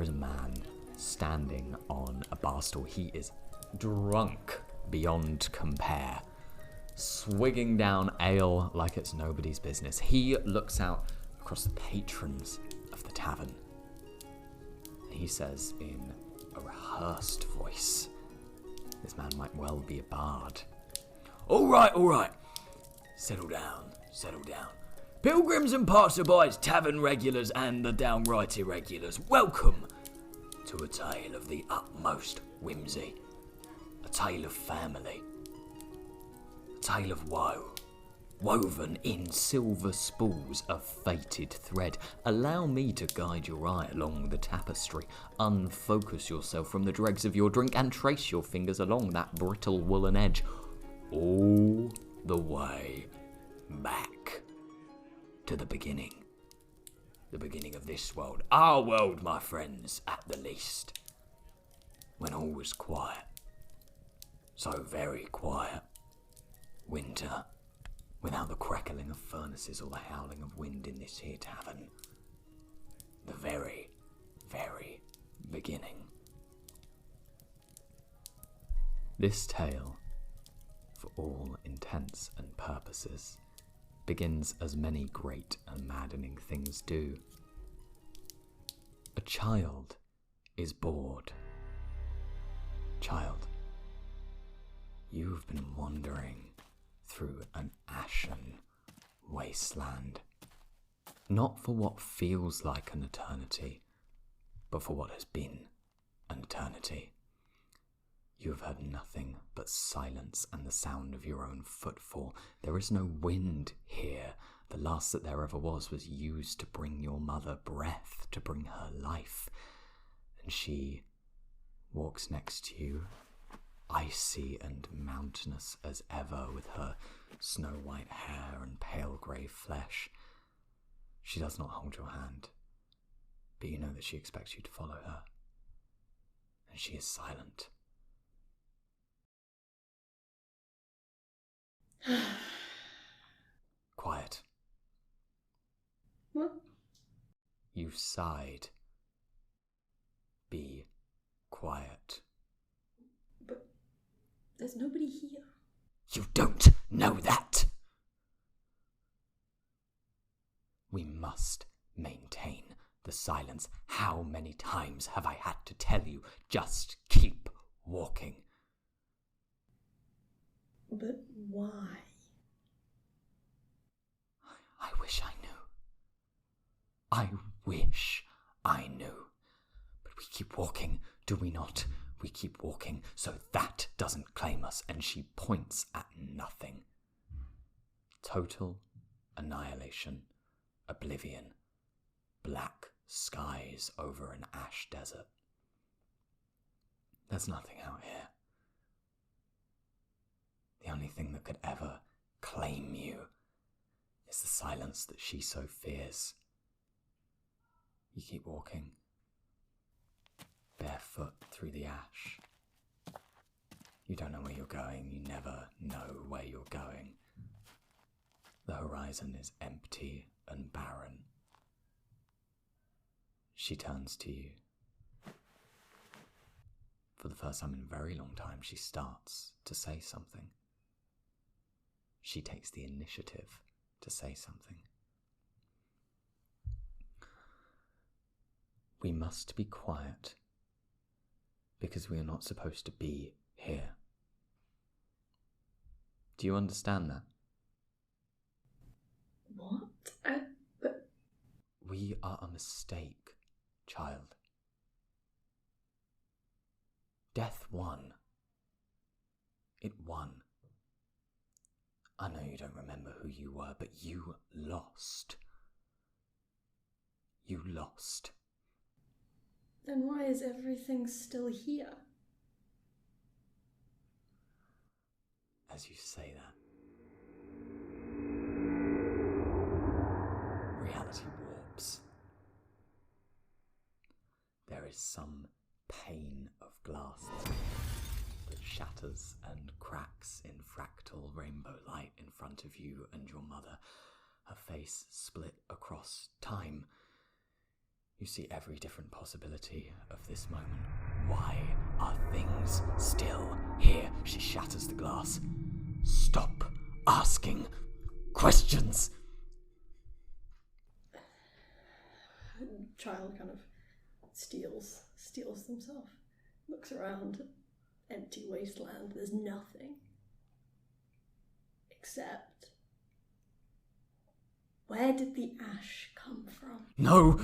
is a man standing on a bar stool. He is drunk beyond compare, swigging down ale like it's nobody's business. He looks out across the patrons of the tavern. He says in a rehearsed voice, this man might well be a bard. All right. Settle down. Pilgrims and passerbys, tavern regulars and the downright irregulars, welcome to a tale of the utmost whimsy. A tale of family. A tale of woe. Woven in silver spools of fated thread. Allow me to guide your eye along the tapestry. Unfocus yourself from the dregs of your drink and trace your fingers along that brittle woolen edge. All the way back to the beginning. The beginning of this world. Our world, my friends, at the least. When all was quiet. So very quiet. Winter. Without the crackling of furnaces or the howling of wind in this here tavern. The very, very beginning. This tale, for all intents and purposes, begins as many great and maddening things do. A child is bored. Child, you've been wandering through an ashen wasteland. Not for what feels like an eternity, but for what has been an eternity. You have heard nothing but silence and the sound of your own footfall. There is no wind here. The last that there ever was used to bring your mother breath, to bring her life. And she walks next to you, icy and mountainous as ever, with her snow-white hair and pale grey flesh. She does not hold your hand, but you know that she expects you to follow her. And she is silent. Quiet. What? You've sighed. Be quiet. But there's nobody here. You don't know that! We must maintain the silence. How many times have I had to tell you, just keep walking? But why? I wish I knew. I wish I knew. But we keep walking, do we not? We keep walking, so that doesn't claim us, and she points at nothing. Total annihilation, oblivion, black skies over an ash desert. There's nothing out here. The only thing that could ever claim you is the silence that she so fears. You keep walking, barefoot through the ash. You don't know where you're going. You never know where you're going. The horizon is empty and barren. She turns to you. For the first time in a very long time, she starts to say something. She takes the initiative to say something. We must be quiet because we are not supposed to be here. Do you understand that? What? But... We are a mistake, child. Death won. It won. I know you don't remember who you were, but you lost. You lost. Then why is everything still here? As you say that, reality warps. There is some pane of glass that shatters and cracks in fractal rainbow light in front of you and your mother, her face split across time. You see every different possibility of this moment. Why are things still here? She shatters the glass. Stop asking questions! Child kind of steals themselves. Looks around, empty wasteland, there's nothing. Except, where did the ash come from? No!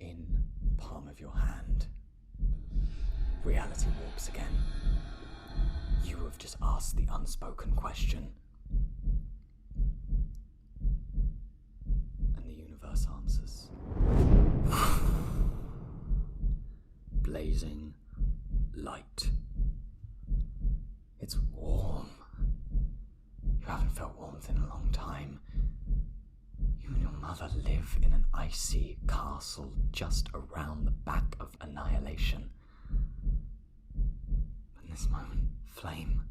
In the palm of your hand, reality warps again. You have just asked the unspoken question. And the universe answers. Blazing light. It's warm. You haven't felt warmth in a long time. You and your mother live in an icy castle just around the back of annihilation. In this moment, flame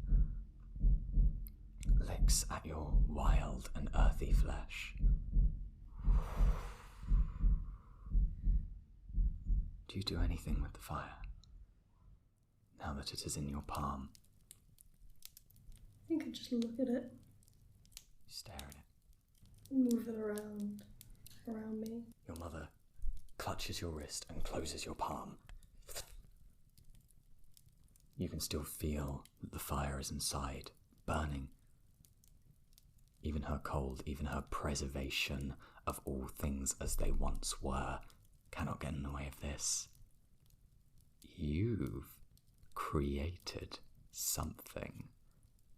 licks at your wild and earthy flesh. Do you do anything with the fire, now that it is in your palm? I think I just look at it. You stare at it. Move it around me. Your mother clutches your wrist and closes your palm. You can still feel that the fire is inside, burning. Even her cold, even her preservation of all things as they once were, cannot get in the way of this. You've created something.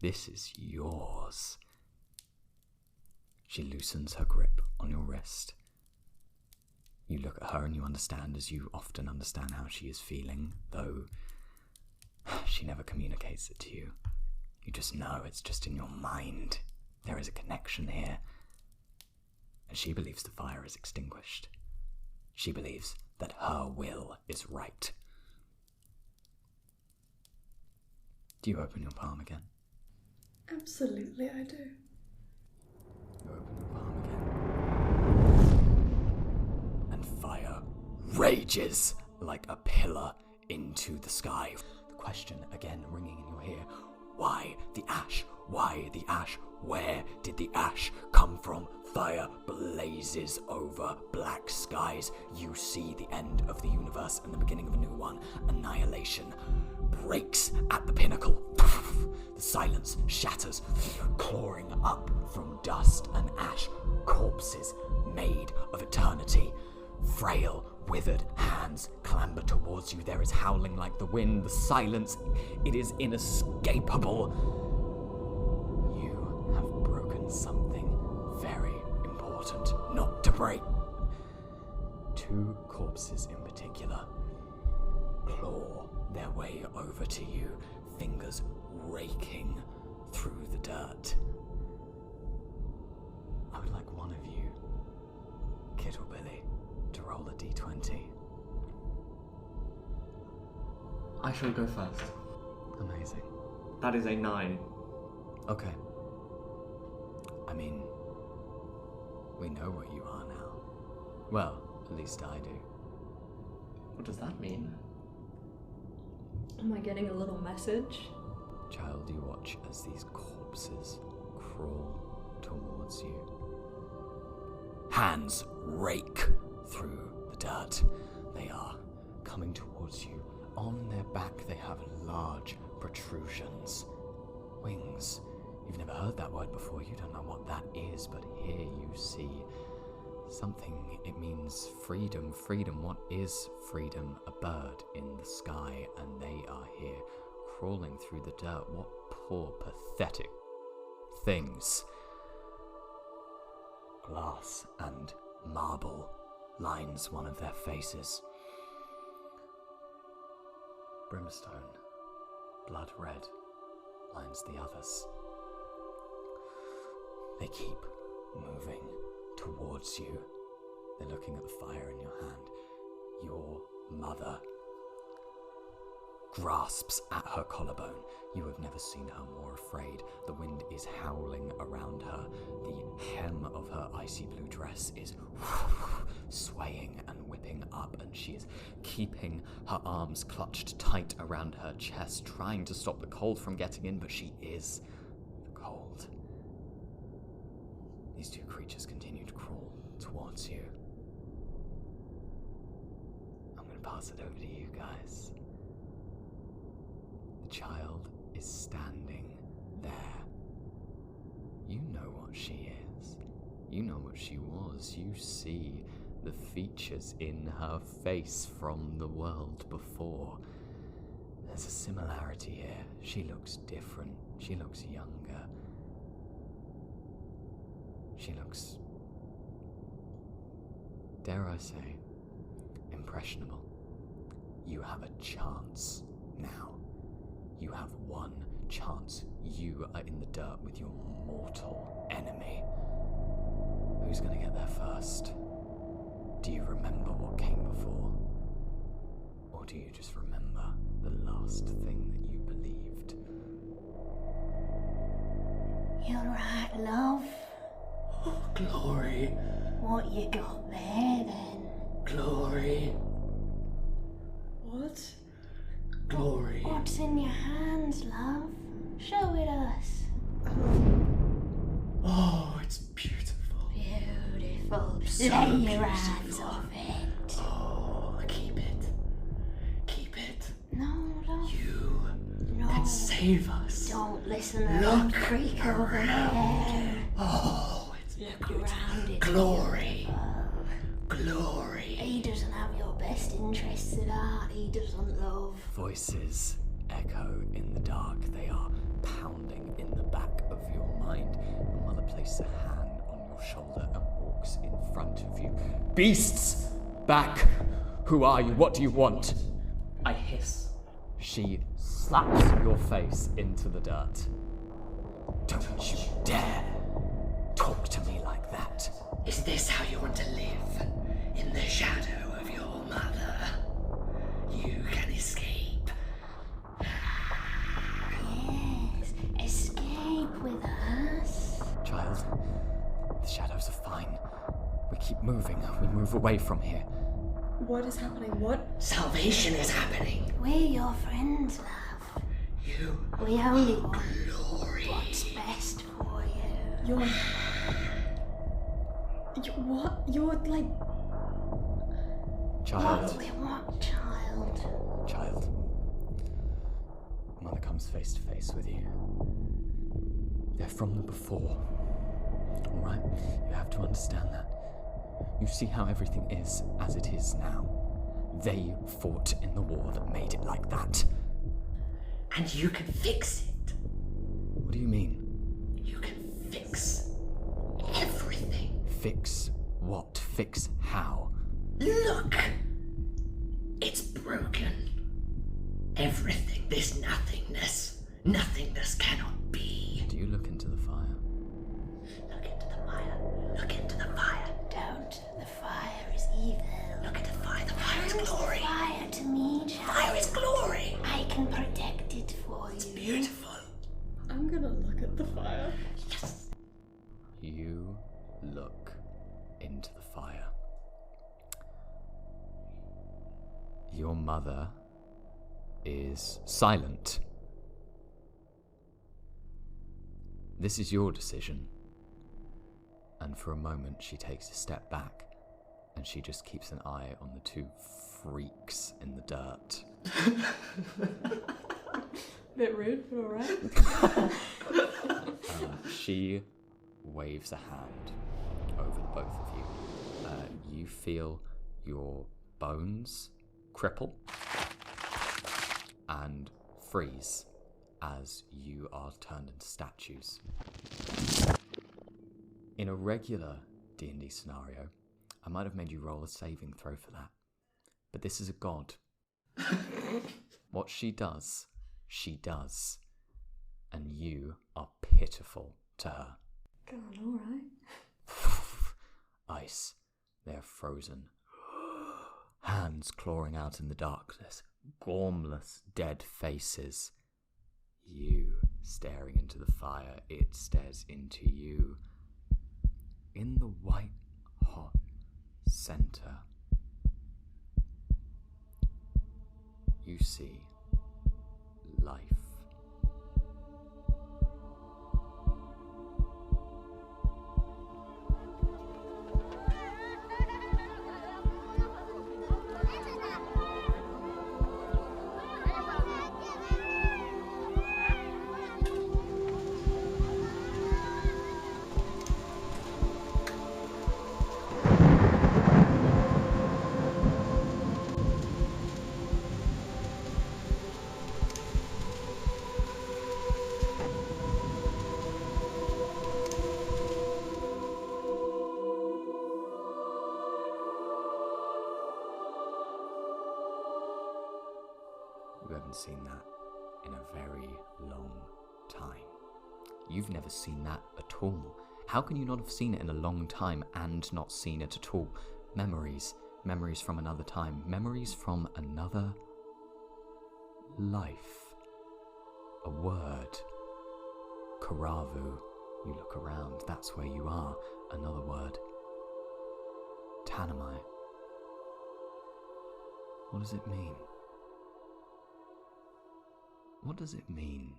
This is yours. She loosens her grip on your wrist. You look at her and you understand, as you often understand, how she is feeling, though she never communicates it to you. You just know, it's just in your mind. There is a connection here. And she believes the fire is extinguished. She believes that her will is right. Do you open your palm again? Absolutely, I do. You open your palm again. And fire rages like a pillar into the sky. The question again ringing in your ear. Why the ash? Why the ash? Where did the ash come from? Fire blazes over black skies. You see the end of the universe and the beginning of a new one. Annihilation breaks at the pinnacle. The silence shatters, clawing up from dust and ash. Corpses made of eternity. Frail, withered hands clamber towards you. There is howling like the wind. The silence, it is inescapable. You have broken something very important not to break. Two corpses in particular claw their way over to you, fingers raking through the dirt. I would like one of you, Kit or Billy, to roll a d20. I shall go first. Amazing. That is a 9. Okay. I mean, we know what you are now. Well, at least I do. What does that mean? Am I getting a little message? Child, you watch as these corpses crawl towards you. Hands rake through the dirt. They are coming towards you. On their back, they have large protrusions. Wings. You've never heard that word before. You don't know what that is, but here you see something. It means freedom. Freedom. What is freedom? A bird in the sky, and they are here crawling through the dirt. What poor, pathetic things. Glass and marble lines one of their faces. Brimstone, blood red, lines the others. They keep moving towards you. They're looking at the fire in your hand. Your mother grasps at her collarbone. You have never seen her more afraid. The wind is howling around her. The hem of her icy blue dress is swaying and whipping up, and she is keeping her arms clutched tight around her chest, trying to stop the cold from getting in, but she is the cold. These two creatures continue to crawl towards you. I'm going to pass it over to you guys. The child is standing there. You know what she is. You know what she was. You see the features in her face from the world before. There's a similarity here. She looks different. She looks younger. She looks, dare I say, impressionable. You have a chance now. You have one chance. You are in the dirt with your mortal enemy. Who's gonna get there first? Do you remember what came before? Or do you just remember the last thing that you believed? You're right, love. Oh, glory. What you got there, then? Glory. What? Glory. What's in your hands, love? Show it us. Oh, it's beautiful. Beautiful. So Lay your beautiful. hands off it. Oh, keep it. Keep it. No, don't. You No. can save us. Don't listen to Look that creak over there. Oh, it's Look around it. glory. Beautiful. Glory. He doesn't have your best interests at heart. He doesn't love. Voices echo in the dark. They are pounding in the back of your mind. Your mother places a hand on your shoulder and walks in front of you. Beasts! Back! Who are you? What do you want? I hiss. She slaps your face into the dirt. Don't you dare talk to me like that. Is this how you want to live? In the shadow of your mother? You can escape. Yes, escape with us. Child, the shadows are fine. We keep moving. We move away from here. What is happening? What? Salvation is happening. We're your friends, love. You We only want glory. what's best for you. You're what? You're like. Child. What we want, child. Child. Mother comes face to face with you. They're from the before. Alright? You have to understand that. You see how everything is as it is now. They fought in the war that made it like that. And you can fix it. What do you mean? You can fix everything. Fix what? Fix how? Look! It's broken. Everything. This nothingness. Nothingness cannot be. Do you look into the fire? Look into the fire. Look into the fire. Don't. The fire is evil. Look into the fire. The fire is glory. Fire to me, child. Fire is glory. I can protect it for you. Beautiful. I'm gonna look at the fire. Yes. You look into the fire. Your mother is silent. This is your decision. And for a moment, she takes a step back, and she just keeps an eye on the two freaks in the dirt. Bit rude, but alright. She waves a hand over the both of you. You feel your bones cripple and freeze as you are turned into statues. In a regular D&D scenario, I might have made you roll a saving throw for that. But this is a god. What she does, and you are pitiful to her. God, alright. Ice. They are frozen. Hands clawing out in the darkness. gormless, dead faces. You staring into the fire, it stares into you. In the white hot center, you see life. You haven't seen that in a very long time. You've never seen that at all. How can you not have seen it in a long time and not seen it at all? Memories from another time, memories from another life. A word. Karavu. You look around, that's where you are. Another word. Tanamai. What does it mean? What does it mean,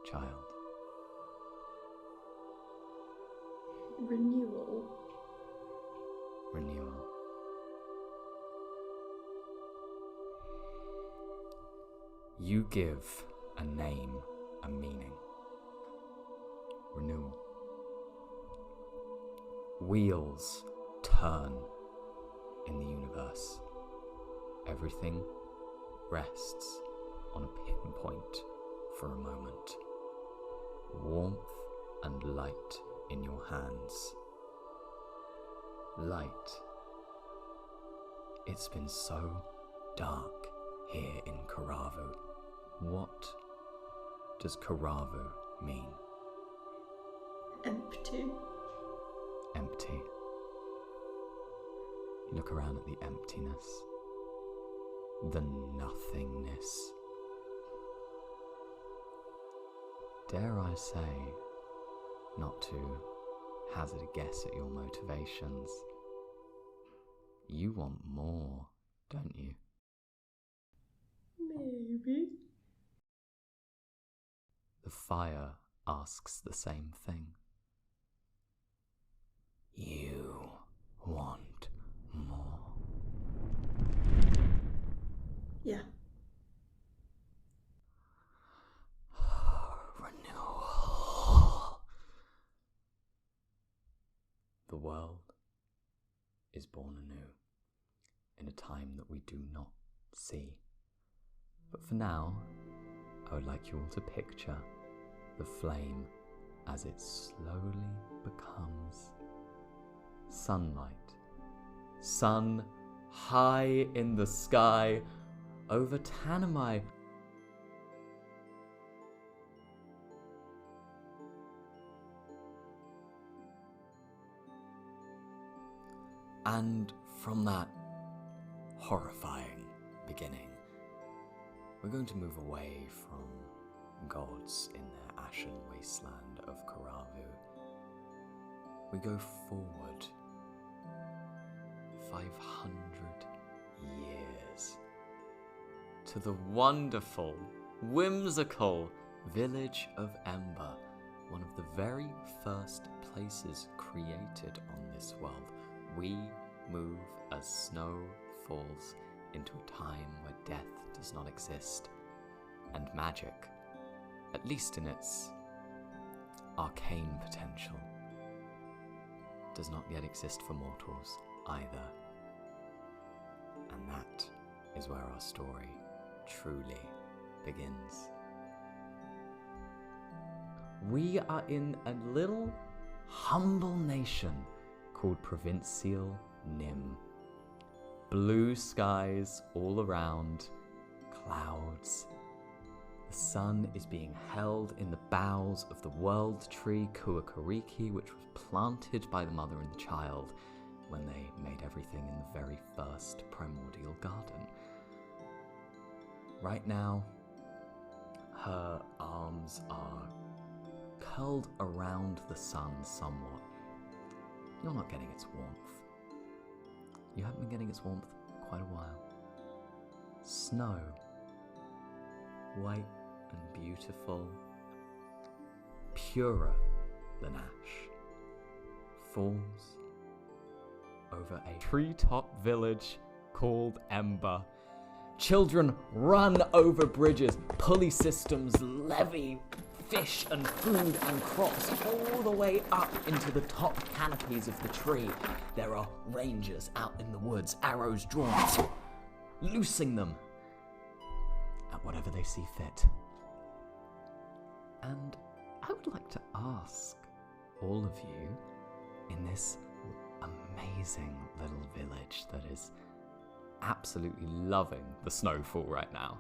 child? Renewal. Renewal. You give a name a meaning. Renewal. Wheels turn in the universe. Everything rests on a pinpoint for a moment. Warmth and light in your hands. Light. It's been so dark here in Karavu. What does Karavu mean? Empty. Empty. You look around at the emptiness, the nothingness. Dare I say, not to hazard a guess at your motivations, you want more, don't you? Maybe. The fire asks the same thing. You want more. Yeah. Renewal. The world is born anew in a time that we do not see. But for now, I would like you all to picture the flame as it slowly becomes sunlight. Sun high in the sky over Tanamai. And from that horrifying beginning, we're going to move away from gods in their ashen wasteland of Karavu. We go forward 500 years to the wonderful, whimsical village of Ember, one of the very first places created on this world. We move as snow falls into a time where death does not exist, and magic, at least in its arcane potential, does not yet exist for mortals either. And that is where our story truly begins. We are in a little humble nation called Provincial Nim. Blue skies all around, clouds. The sun is being held in the boughs of the world tree Kuakariki, which was planted by the mother and the child when they made everything in the very first primordial garden. Right now, her arms are curled around the sun somewhat. You're not getting its warmth. You haven't been getting its warmth quite a while. Snow, white and beautiful, purer than ash, falls over a treetop village called Ember. Children run over bridges, pulley systems levy fish and food and crops all the way up into the top canopies of the tree. There are rangers out in the woods, arrows drawn, loosing them at whatever they see fit. And I would like to ask all of you in this amazing little village that is absolutely loving the snowfall right now,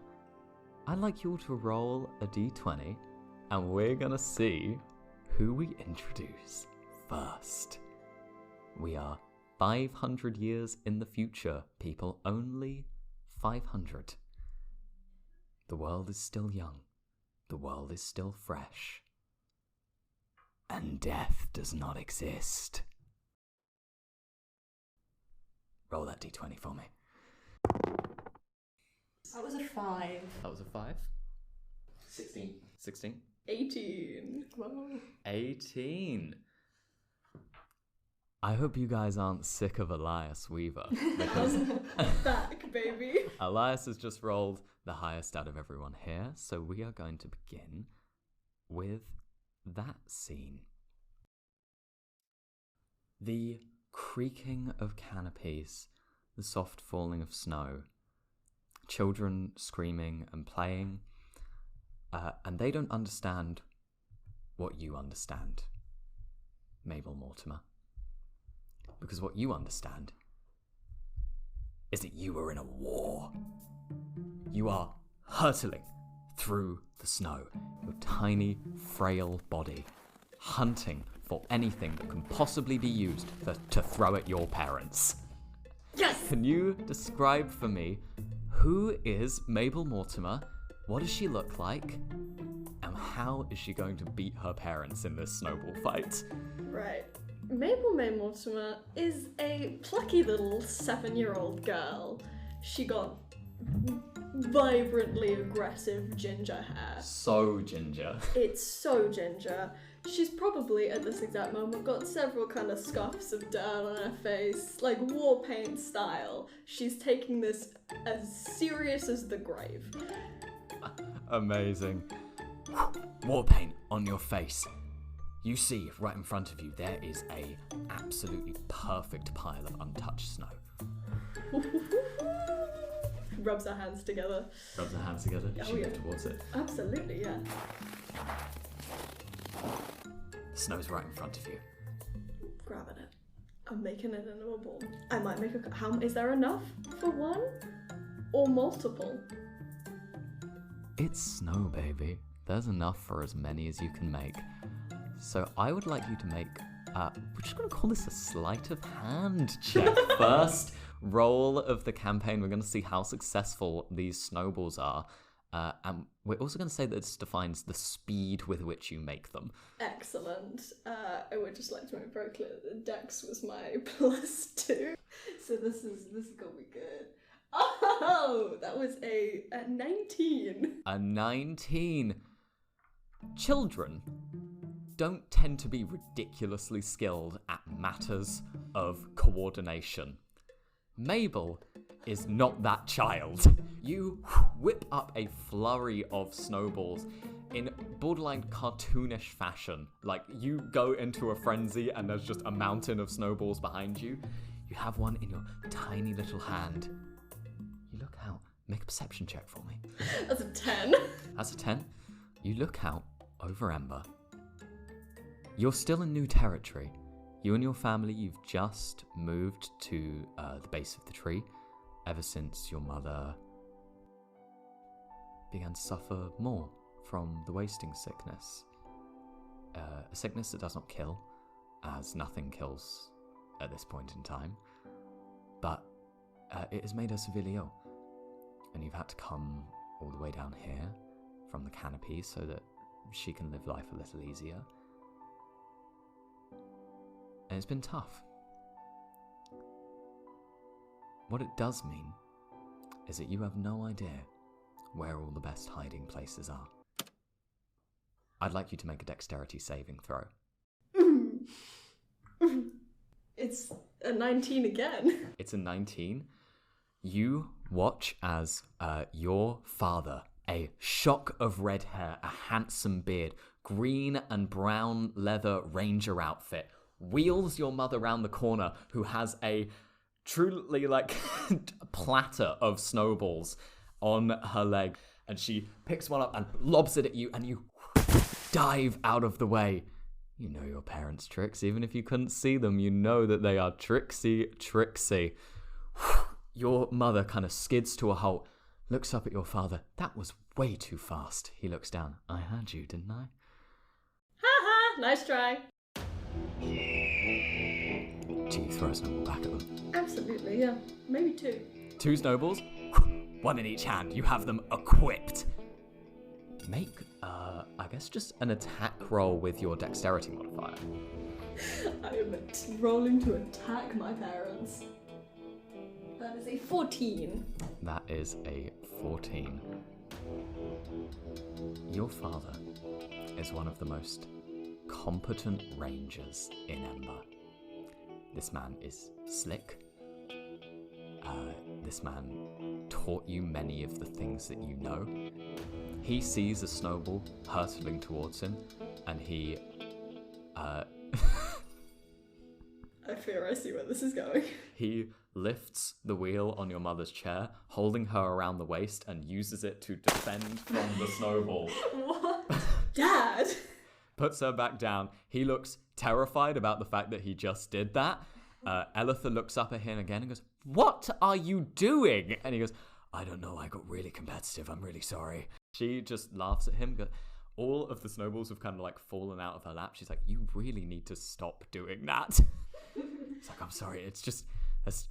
I'd like you all to roll a d20 and we're gonna see who we introduce first. We are 500 years in the future, people, only 500. The world is still young, the world is still fresh, and death does not exist. Roll that d20 for me. That was a 5. That was a 5? 16. 16? 18. Whoa. 18. I hope you guys aren't sick of Elias Weaver, because Back, baby. Elias has just rolled the highest out of everyone here, so we are going to begin with that scene. The creaking of canopies, the soft falling of snow, children screaming and playing, and they don't understand what you understand, Mabel Mortimer. Because what you understand is that you are in a war. You are hurtling through the snow, your tiny, frail body, hunting for anything that can possibly be used to throw at your parents. Yes! Can you describe for me who is Mabel Mortimer, what does she look like, and how is she going to beat her parents in this snowball fight? Right. Mabel May Mortimer is a plucky little 7-year-old girl. She got vibrantly aggressive ginger hair. So ginger. It's so ginger. She's probably at this exact moment got several kind of scuffs of dirt on her face, like war paint style. She's taking this as serious as the grave. Amazing. War paint on your face. You see, right in front of you, there is a absolutely perfect pile of untouched snow. Rubs her hands together. Rubs her hands together, Oh, she yeah. moves towards it. Absolutely, yeah. The snow's right in front of you. Grabbing it. I'm making it into a ball. I might make a... How is there enough for one? Or multiple? It's snow, baby. There's enough for as many as you can make. So I would like you to make, we're just going to call this a sleight of hand check. First roll of the campaign, we're going to see how successful these snowballs are. And we're also going to say that this defines the speed with which you make them. Excellent. I would just like to make very clear that Dex was my +2. So this is going to be good. Oh, that was a 19. A 19. Children don't tend to be ridiculously skilled at matters of coordination. Mabel is not that child. You whip up a flurry of snowballs in borderline cartoonish fashion. Like, you go into a frenzy and there's just a mountain of snowballs behind you. You have one in your tiny little hand. You look out. Make a perception check for me. That's a 10. That's a 10. You look out over Ember. You're still in new territory. You and your family, you've just moved to the base of the tree ever since your mother began to suffer more from the wasting sickness. A sickness that does not kill, as nothing kills at this point in time, but it has made her severely ill, and you've had to come all the way down here from the canopy so that she can live life a little easier. And it's been tough. What it does mean is that you have no idea where all the best hiding places are. I'd like you to make a dexterity saving throw. It's a 19 again. It's a 19. You watch as your father, a shock of red hair, a handsome beard, green and brown leather ranger outfit, wheels your mother round the corner, who has a truly platter of snowballs on her leg, and she picks one up and lobs it at you, and you dive out of the way. You know your parents' tricks. Even if you couldn't see them, you know that they are tricksy. Your mother kind of skids to a halt, looks up at your father. That was way too fast. He looks down. I had you, didn't I? Ha ha! Nice try. Do you throw a snowball back at them? Absolutely, yeah. Maybe 2. 2 snowballs, 1 in each hand. You have them equipped. Make, I guess just an attack roll with your dexterity modifier. I am rolling to attack my parents. That is a 14. That is a 14. Your father is one of the most competent rangers in Ember. This man is slick. This man taught you many of the things that you know. He sees a snowball hurtling towards him, and he... I fear I see where this is going. He lifts the wheel on your mother's chair, holding her around the waist, and uses it to defend from the snowball. What? Dad! Puts her back down. He looks terrified about the fact that he just did that. Elitha looks up at him again and goes, "What are you doing?" And he goes, "I don't know, I got really competitive, I'm really sorry." She just laughs at him. All of the snowballs have kind of fallen out of her lap. She's like, "You really need to stop doing that." It's like, "I'm sorry, it's just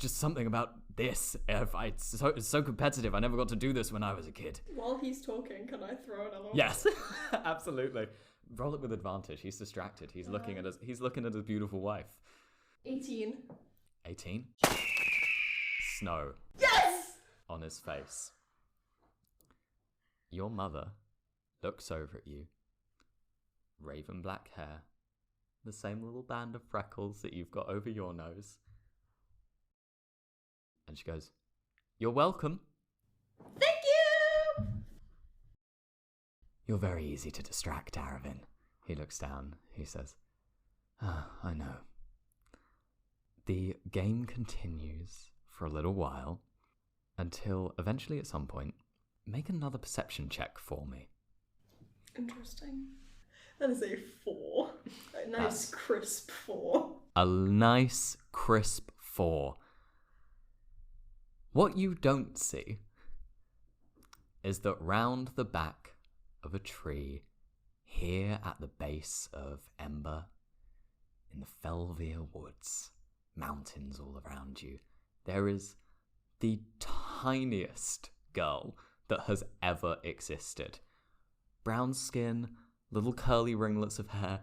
something about this. It's so competitive. I never got to do this when I was a kid." While he's talking, can I throw another one? Yes, absolutely. Roll it with advantage. He's distracted. He's looking at his beautiful wife. 18. 18. Snow. Yes! On his face. Your mother looks over at you. Raven black hair. The same little band of freckles that you've got over your nose. And she goes, "You're welcome." Thank you! "You're very easy to distract, Aravin." He looks down. He says, "I know. The game continues for a little while until eventually at some point, make another perception check for me." Interesting. That is a 4. A nice crisp 4. A nice crisp 4. What you don't see is that round the back of a tree, here at the base of Ember, in the Felvir Woods, mountains all around you, there is the tiniest girl that has ever existed. Brown skin, little curly ringlets of hair,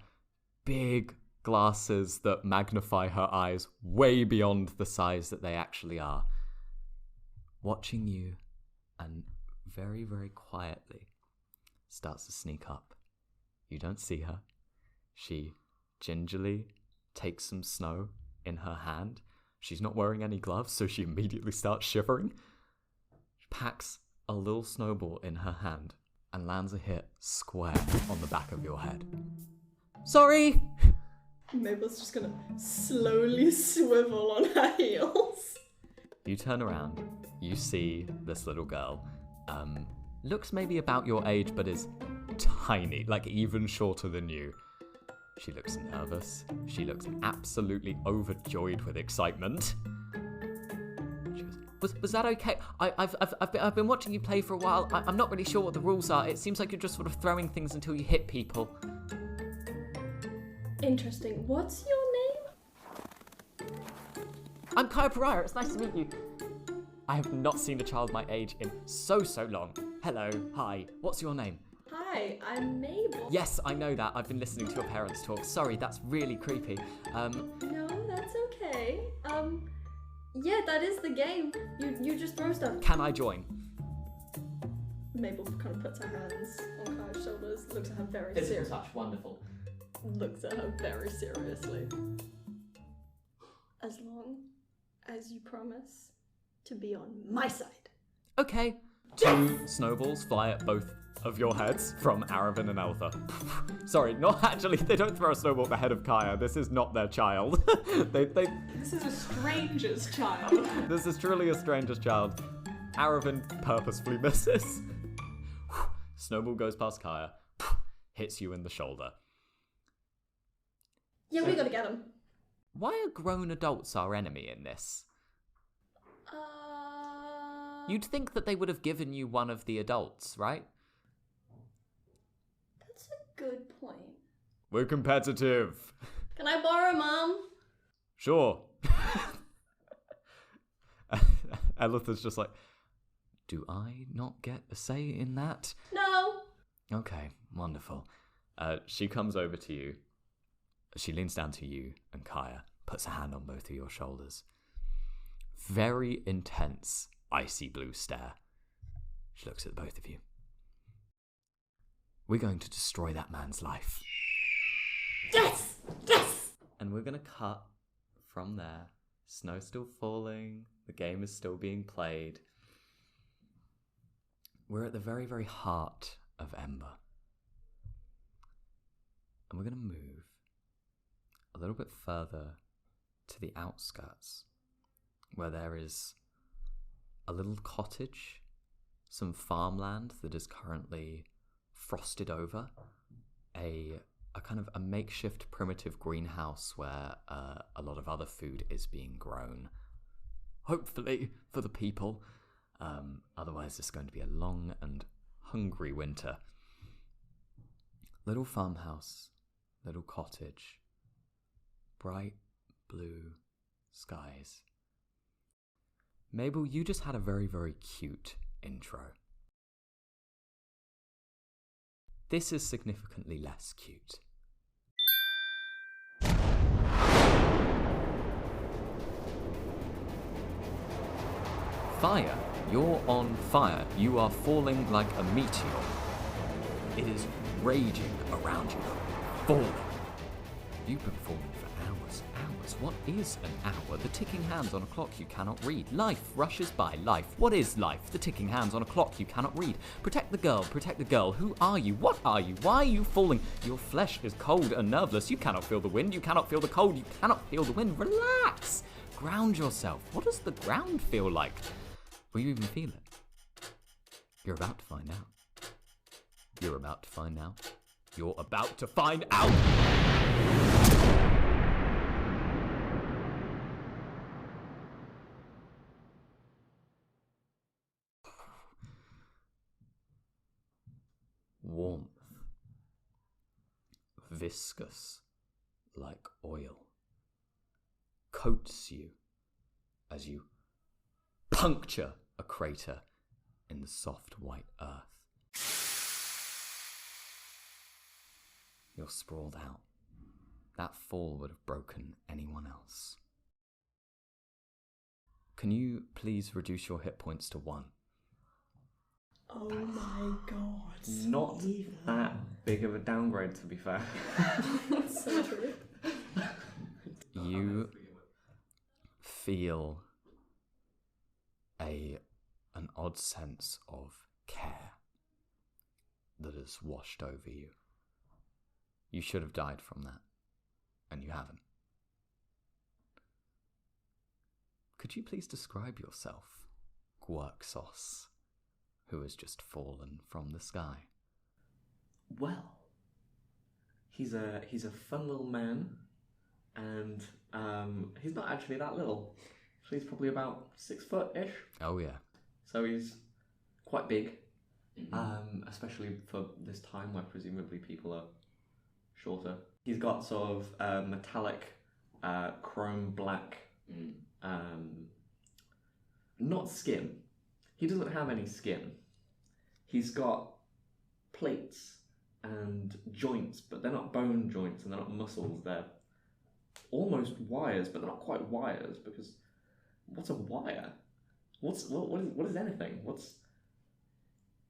big glasses that magnify her eyes way beyond the size that they actually are. Watching you, and very, very quietly starts to sneak up. You don't see her. She gingerly takes some snow in her hand. She's not wearing any gloves, so she immediately starts shivering. She packs a little snowball in her hand and lands a hit square on the back of your head. "Sorry!" Mabel's just gonna slowly swivel on her heels. You turn around, you see this little girl. Looks maybe about your age, but is tiny, even shorter than you. She looks nervous. She looks absolutely overjoyed with excitement. She goes, "Was that okay? I've been watching you play for a while. I'm not really sure what the rules are. It seems like you're just sort of throwing things until you hit people." Interesting. What's your name? "I'm Kaya Pariah. It's nice to meet you." I have not seen a child my age in so long. Hello, hi, what's your name? Hi, I'm Mabel. Yes, I know that. I've been listening to your parents talk. Sorry, that's really creepy. No, that's okay. Yeah, that is the game. You just throw stuff. Can I join? Mabel kind of puts her hands on Kaya's shoulders, looks at her very seriously. touch, wonderful. Looks at her very seriously. As long as you promise to be on my side. Okay. 2 snowballs fly at both of your heads from Aravan and Eltha. Sorry, not actually. They don't throw a snowball at the head of Kaya. This is not their child. This is a stranger's child. This is truly a stranger's child. Aravan purposefully misses. Snowball goes past Kaya, hits you in the shoulder. Yeah, we gotta get him. Why are grown adults our enemy in this? You'd think that they would have given you one of the adults, right? That's a good point. We're competitive. Can I borrow, Mom? Sure. Elitha's just like, do I not get a say in that? No. Okay, wonderful. She comes over to you. She leans down to you and Kaya, puts a hand on both of your shoulders. Very intense, icy blue stare. She looks at both of you. We're going to destroy that man's life. Yes! Yes! And we're going to cut from there. Snow's still falling. The game is still being played. We're at the very, very heart of Ember. And we're going to move a little bit further to the outskirts, where there is a little cottage, some farmland that is currently frosted over, a kind of a makeshift primitive greenhouse where a lot of other food is being grown. Hopefully for the people. Otherwise it's going to be a long and hungry winter. Little farmhouse, little cottage, bright blue skies. Mabel, you just had a very, very cute intro. This is significantly less cute. Fire. You're on fire. You are falling like a meteor. It is raging around you. Falling. You've been falling for hours. What is an hour? The ticking hands on a clock you cannot read. Life rushes by. Life. What is life? The ticking hands on a clock you cannot read. Protect the girl. Protect the girl. Who are you? What are you? Why are you falling? Your flesh is cold and nerveless. You cannot feel the wind. You cannot feel the cold. You cannot feel the wind. Relax. Ground yourself. What does the ground feel like? Will you even feel it? You're about to find out. You're about to find out. You're about to find out! Warmth. Viscous like oil. Coats you as you puncture a crater in the soft white earth. You're sprawled out. That fall would have broken anyone else. Can you please reduce your hit points to 1? Oh my god. Not that big of a downgrade, to be fair. So true. You feel an odd sense of care that has washed over you. You should have died from that, and you haven't. Could you please describe yourself, Gwerxos, who has just fallen from the sky? Well, he's a fun little man, and he's not actually that little. So he's probably about 6 foot-ish. Oh yeah. So he's quite big, especially for this time where presumably people are shorter. He's got sort of metallic, chrome black not skin. He doesn't have any skin. He's got plates and joints, but they're not bone joints and they're not muscles. They're almost wires, but they're not quite wires, because what's a wire? What is anything? What's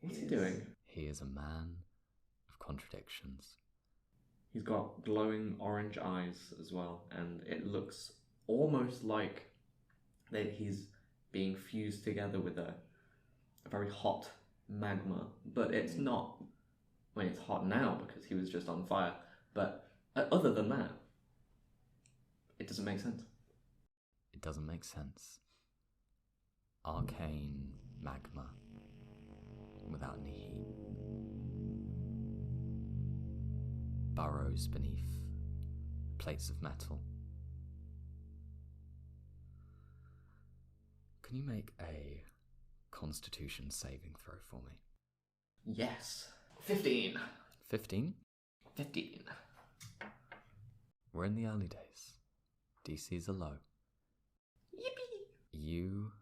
he doing? He is a man of contradictions. He's got glowing orange eyes as well, and it looks almost like that he's being fused together with a very hot magma, but it's not. I mean, it's hot now because he was just on fire, but other than that, it doesn't make sense. It doesn't make sense. Arcane magma without any heat. Burrows beneath plates of metal. Can you make a Constitution saving throw for me? Yes. 15. 15? 15. We're in the early days. DCs are low. Yippee! You...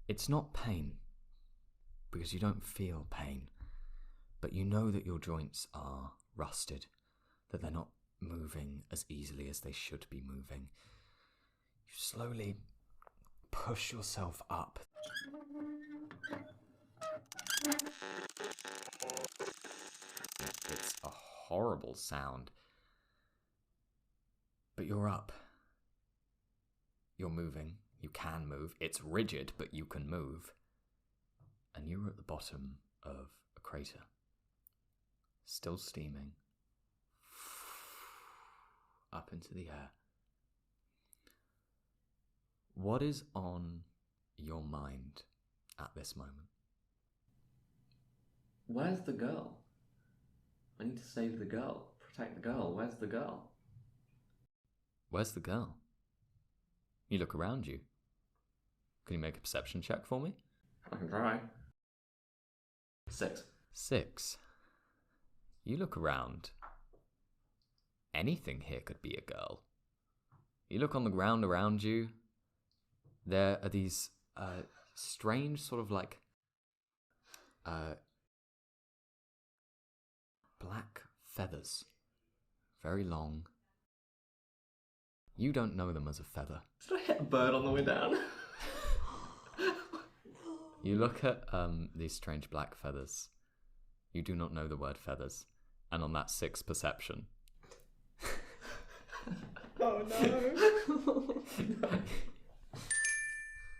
It's not pain, because you don't feel pain, but you know that your joints are rusted, that they're not moving as easily as they should be moving. You slowly push yourself up. It's a horrible sound. But you're up. You're moving. You can move. It's rigid, but you can move. And you're at the bottom of a crater. Still steaming. Up into the air. What is on your mind at this moment? Where's the girl? I need to save the girl. Protect the girl. Where's the girl? Where's the girl? You look around you. Can you make a perception check for me? I can try. 6. 6. You look around. Anything here could be a girl. You look on the ground around you. There are these strange sort of like black feathers. Very long. You don't know them as a feather. Did I hit a bird on the way down? You look at these strange black feathers. You do not know the word feathers. And on that 6 perception. Oh no.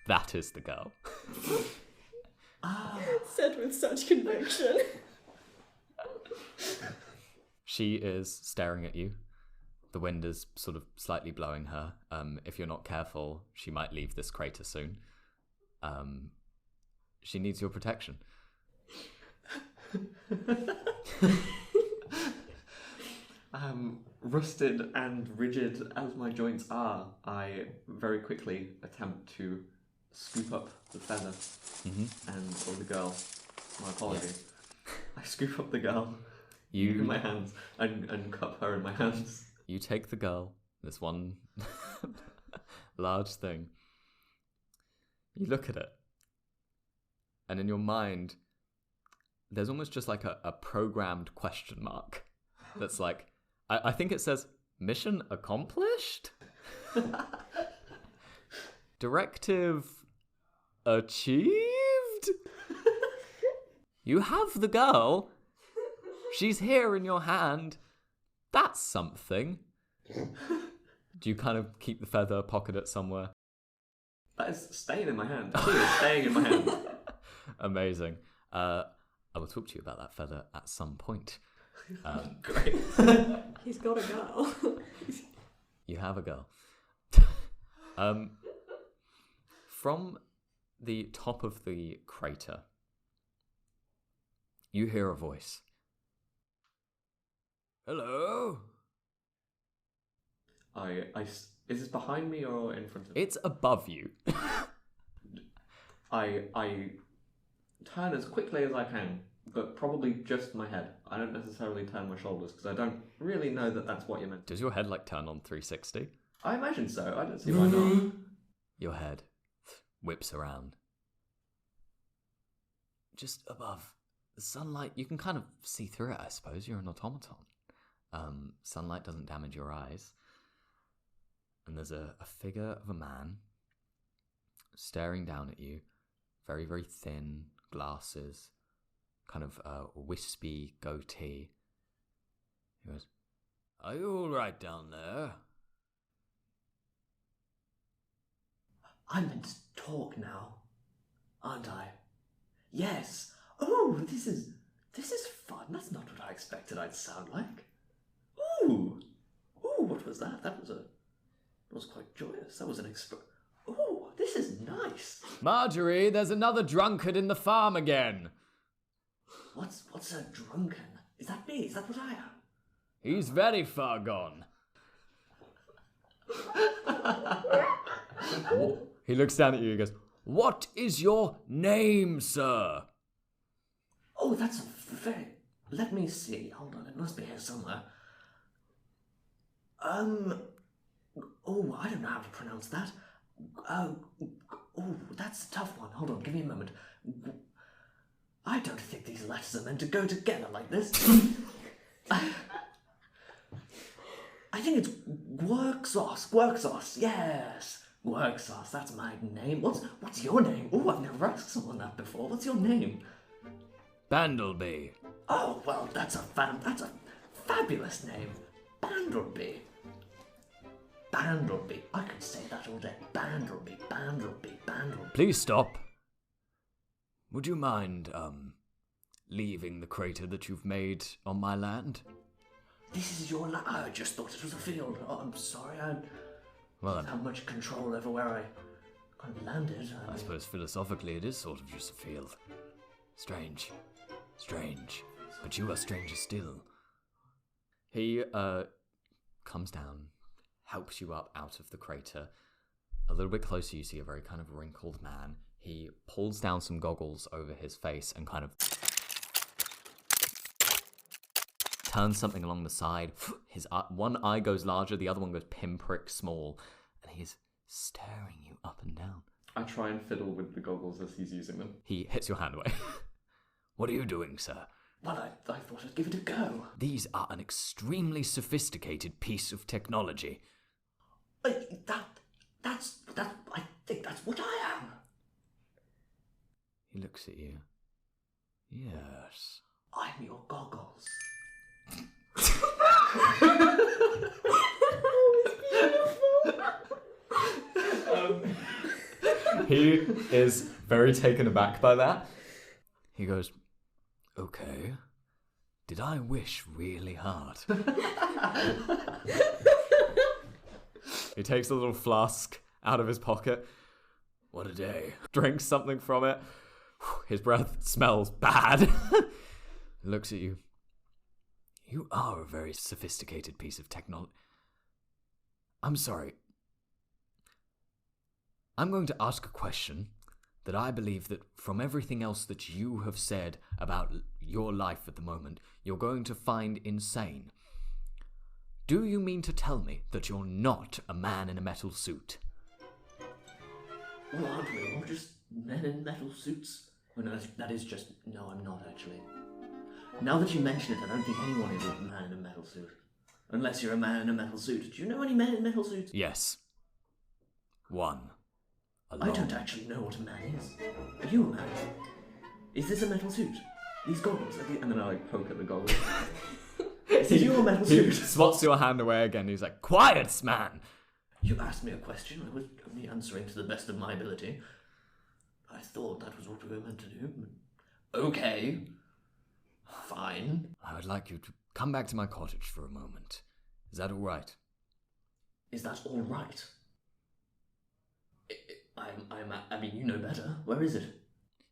That is the girl. Said with such conviction. She is staring at you. The wind is sort of slightly blowing her. If you're not careful, she might leave this crater soon. She needs your protection. Rusted and rigid as my joints are, I very quickly attempt to scoop up the feather or the girl. My apologies. Yeah. I scoop up the girl in my hands and cup her in my hands. You take the girl, this one large thing. You look at it. And in your mind, there's almost just like a programmed question mark. That's like, I think it says, mission accomplished? Directive achieved? You have the girl. She's here in your hand. That's something. Do you kind of keep the feather, pocket it somewhere? That is staying in my hand. She is staying in my hand. Amazing. I will talk to you about that feather at some point. Great. He's got a girl. You have a girl. From the top of the crater, you hear a voice. Hello? Is this behind me or in front of me? It's above you. I turn as quickly as I can, but probably just my head. I don't necessarily turn my shoulders because I don't really know that that's what you meant. Does your head like turn on 360? I imagine so. I don't see why not. Your head whips around. Just above, the sunlight, you can kind of see through it, I suppose. You're an automaton. Sunlight doesn't damage your eyes. And there's a figure of a man staring down at you. Very, very thin, glasses, kind of wispy goatee. He goes, "Are you all right down there?" I'm meant to talk now, aren't I? Yes. Oh, this is fun. That's not what I expected I'd sound like. Ooh, what was that? That was quite joyous. That was an Oh, this is nice. Marjorie, there's another drunkard in the farm again. What's a drunken? Is that me? Is that what I am? He's very far gone. He looks down at you and goes, "What is your name, sir?" Oh, that's a very... Let me see. Hold on, it must be here somewhere. Oh, I don't know how to pronounce that. Oh, that's a tough one. Hold on, give me a moment. I don't think these letters are meant to go together like this. I think it's Gwerxos, yes. Gwerxos, that's my name. What's your name? Oh, I've never asked someone that before. What's your name? Bandleby. Oh, well, that's a fabulous name. Bandleby. I could say that all day. Bandleby. Please stop. Would you mind, leaving the crater that you've made on my land? This is your land? I just thought it was a field. Oh, I'm sorry. I don't have much control over where I kind of landed. I suppose philosophically it is sort of just a field. Strange. But you are stranger still. He, comes down, helps you up out of the crater. A little bit closer, you see a very kind of wrinkled man. He pulls down some goggles over his face and kind of turns something along the side. His one eye goes larger, the other one goes pinprick small, and he's staring you up and down. I try and fiddle with the goggles as he's using them. He hits your hand away. What are you doing, sir? Well, I thought I'd give it a go. These are an extremely sophisticated piece of technology. I think that's what I am. He looks at you. Yes. I'm your goggles. He is very taken aback by that. He goes, "Okay. Did I wish really hard?" He takes a little flask out of his pocket. What a day. Drinks something from it. His breath smells bad. Looks at you. You are a very sophisticated piece of technology. I'm sorry. I'm going to ask a question that I believe that from everything else that you have said about your life at the moment, you're going to find insane. Do you mean to tell me that you're not a man in a metal suit? Well, aren't we all just men in metal suits? Oh, no, that is just... No, I'm not, actually. Now that you mention it, I don't think anyone is a man in a metal suit. Unless you're a man in a metal suit. Do you know any men in metal suits? Yes. One. I don't actually know what a man is. Are you a man? Is this a metal suit? These goggles? And then I poke at the goggles. Is you a metal He suit? swats your hand away again. He's like, "Quiet, man!" You asked me a question. I was only answering to the best of my ability. I thought that was what we were meant to do. Okay. Fine. I would like you to come back to my cottage for a moment. Is that all right? Is that all right? I mean, you know better. Where is it?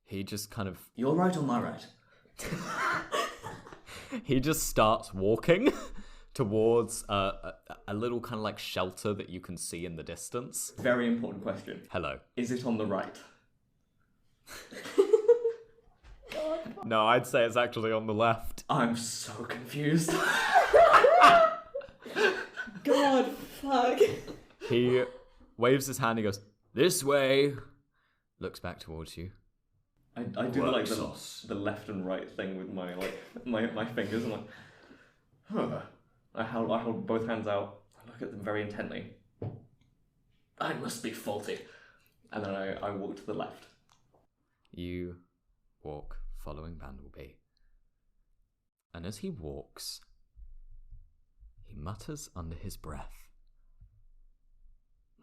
He just kind of... Your right or my right? He just starts walking towards a little kind of like shelter that you can see in the distance. Very important question. Hello. Is it on the right? No, I'd say it's actually on the left. I'm so confused. God, fuck. He waves his hand, he goes, This way. Looks back towards you. I do like Gwerxos. the left and right thing with my my fingers. I'm like, huh. I hold both hands out. I look at them very intently. I must be faulty. And then I walk to the left. You walk following Vandalby. And as he walks, he mutters under his breath,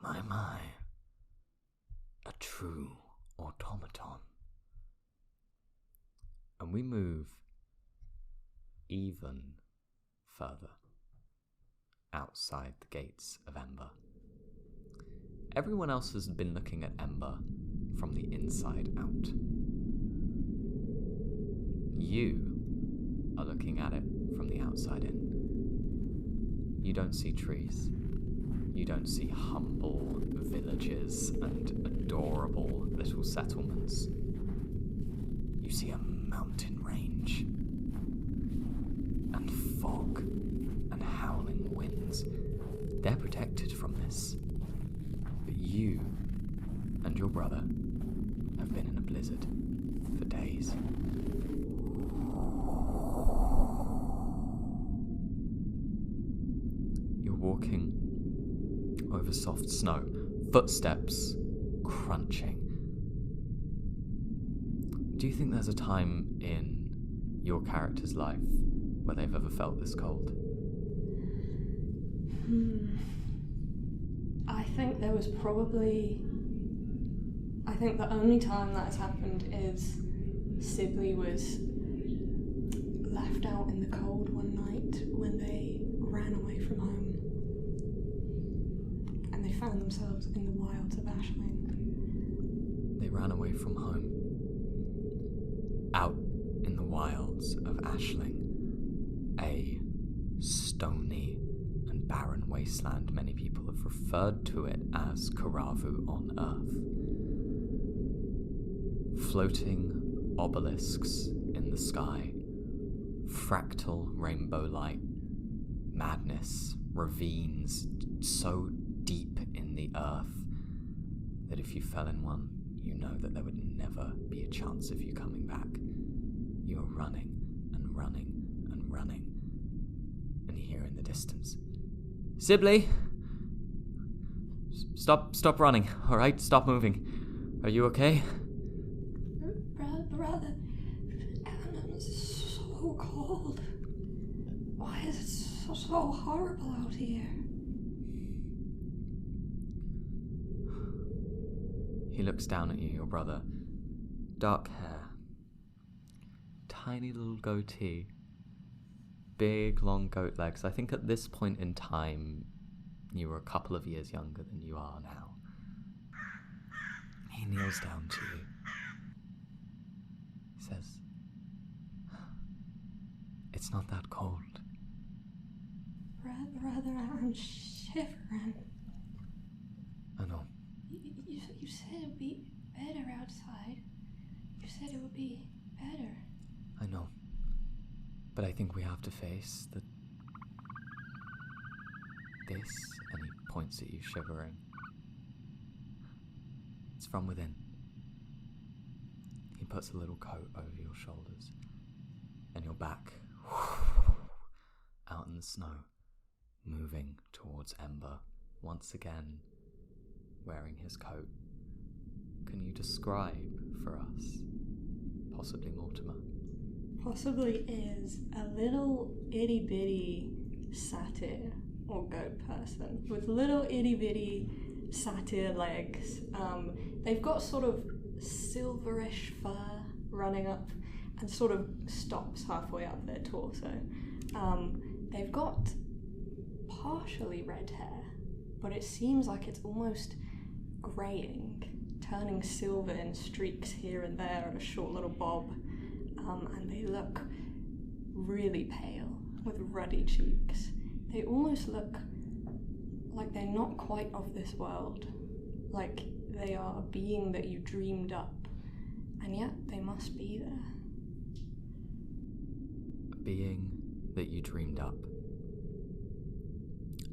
My, a true automaton. And we move even further outside the gates of Ember. Everyone else has been looking at Ember from the inside out. You are looking at it from the outside in. You don't see trees. You don't see humble villages and adorable little settlements. You see a mountain range and fog and howling winds. They're protected from this. But you and your brother have been in a blizzard for days. You're walking over soft snow, footsteps crunching. Do you think there's a time in your character's life where they've ever felt this cold? I think the only time that has happened is Sibley was left out in the cold one night when they ran away from home. And they found themselves in the wilds of Ashling. They ran away from home. Out in the wilds of Ashling. A stony and barren wasteland. Many people have referred to it as Karavu on Earth. Floating obelisks in the sky. Fractal rainbow light. Madness. Ravines so deep in the earth that if you fell in one, you know that there would never be a chance of you coming back. You are running and running and running. And you hear in the distance, Sibley! Stop running, alright? Stop moving. Are you okay? Brother, I'm so cold. Why is it so horrible out here? He looks down at you, your brother. Dark hair. Tiny little goatee. Big, long goat legs. I think at this point in time, you were a couple of years younger than you are now. He kneels down to you. He says, It's not that cold. Brother, I'm shivering. I know. You said it would be better outside. You said it would be better. I know. But I think we have to face this, and he points at you shivering. It's from within. He puts a little coat over your shoulders, and your back, out in the snow, moving towards Ember, once again wearing his coat. Can you describe for us, possibly Mortimer? Possibly is a little itty bitty satyr or goat person with little itty bitty satyr legs. They've got sort of silverish fur running up and sort of stops halfway up their torso. They've got partially red hair, but it seems like it's almost greying, turning silver in streaks here and there and a short little bob. And they look really pale with ruddy cheeks. They almost look like they're not quite of this world, like they are a being that you dreamed up, and yet they must be there. A being that you dreamed up.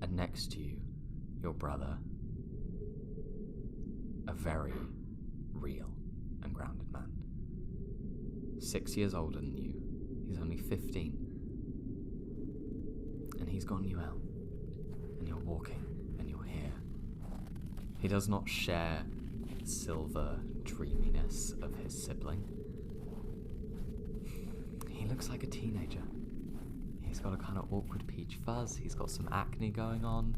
And next to you, your brother, a very real and grounded man. 6 years older than you. He's only 15. And he's gotten you out. And you're walking, and you're here. He does not share the silver dreaminess of his sibling. He looks like a teenager. He's got a kind of awkward peach fuzz. He's got some acne going on.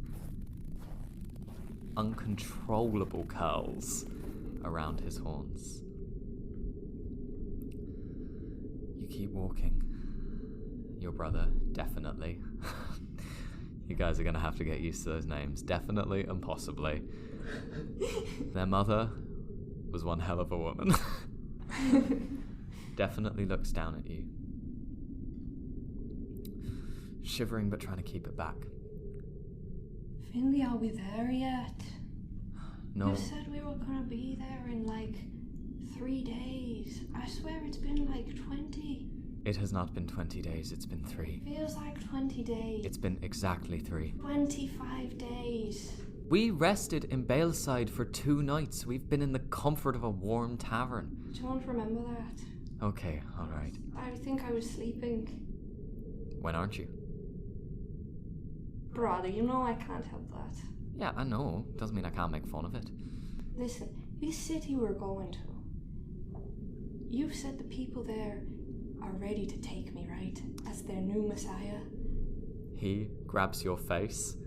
Uncontrollable curls around his horns. You keep walking. Your brother, definitely. You guys are going to have to get used to those names. Definitely and possibly. Their mother was one hell of a woman. Definitely looks down at you. Shivering but trying to keep it back. Finley, are we there yet? No. You said we were gonna be there in like 3 days. I swear it's been like 20. It has not been 20 days, it's been 3. Feels like 20 days. It's been exactly 3. 25 days. We rested in Baleside for 2 nights. We've been in the comfort of a warm tavern. Don't remember that. Okay, alright. I think I was sleeping. When aren't you? Brother, you know I can't help that. Yeah, I know. Doesn't mean I can't make fun of it. Listen, this city we're going to. You've said the people there are ready to take me, right? As their new messiah. He grabs your face.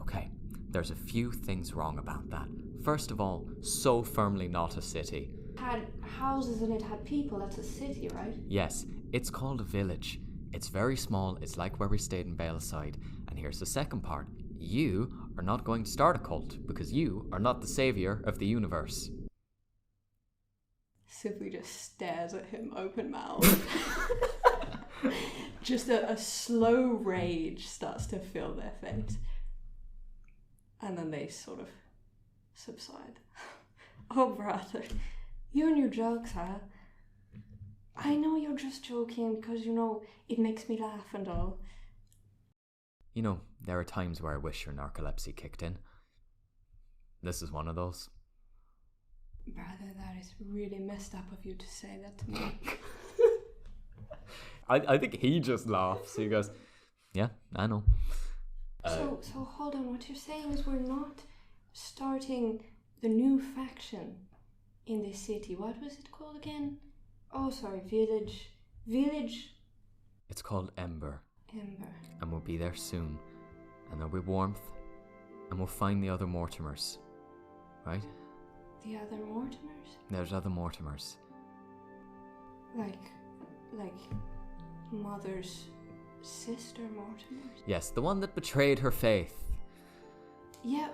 Okay, there's a few things wrong about that. First of all, so firmly not a city. Had houses and it had people, that's a city, right? Yes, it's called a village. It's very small, it's like where we stayed in Baleside. And here's the second part. You are not going to start a cult, because you are not the savior of the universe. Sibley just stares at him open mouthed. Just a slow rage starts to fill their face. And then they sort of subside. Oh, brother, you and your jokes, huh? I know you're just joking because, you know, it makes me laugh and all. You know, there are times where I wish your narcolepsy kicked in. This is one of those. Brother, that is really messed up of you to say that to me. I think he just laughs. He goes, yeah, I know. So hold on, what you're saying is we're not starting the new faction in this city. What was it called again? Oh, sorry, village. Village It's called Ember. Ember. And we'll be there soon. And there'll be warmth. And we'll find the other Mortimers. Right? The other Mortimers? There's other Mortimers. Like Mother's sister Mortimers? Yes, the one that betrayed her faith. Yeah,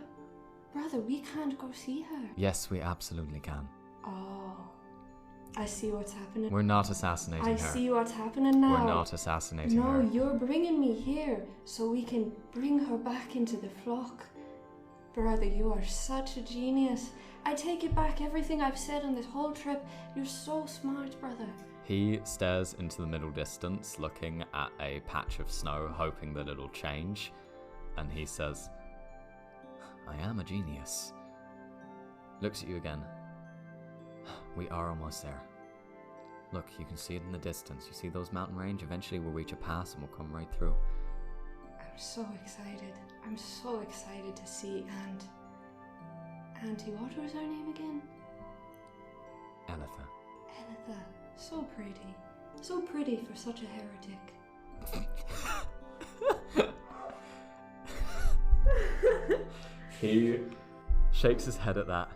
brother, we can't go see her. Yes, we absolutely can. Oh, I see what's happening. We're not assassinating I her. see what's happening now. We're not assassinating her. No, you're bringing me here so we can bring her back into the flock. Brother, you are such a genius. I take it back, everything I've said on this whole trip. You're so smart, brother. He stares into the middle distance, looking at a patch of snow, hoping that it'll change. And he says, I am a genius. Looks at you again. We are almost there. Look, you can see it in the distance. You see those mountain range? Eventually we'll reach a pass and we'll come right through. I'm so excited. I'm so excited to see Auntie, what was her name again? Elitha. Elitha. So pretty. So pretty for such a heretic. He shakes his head at that,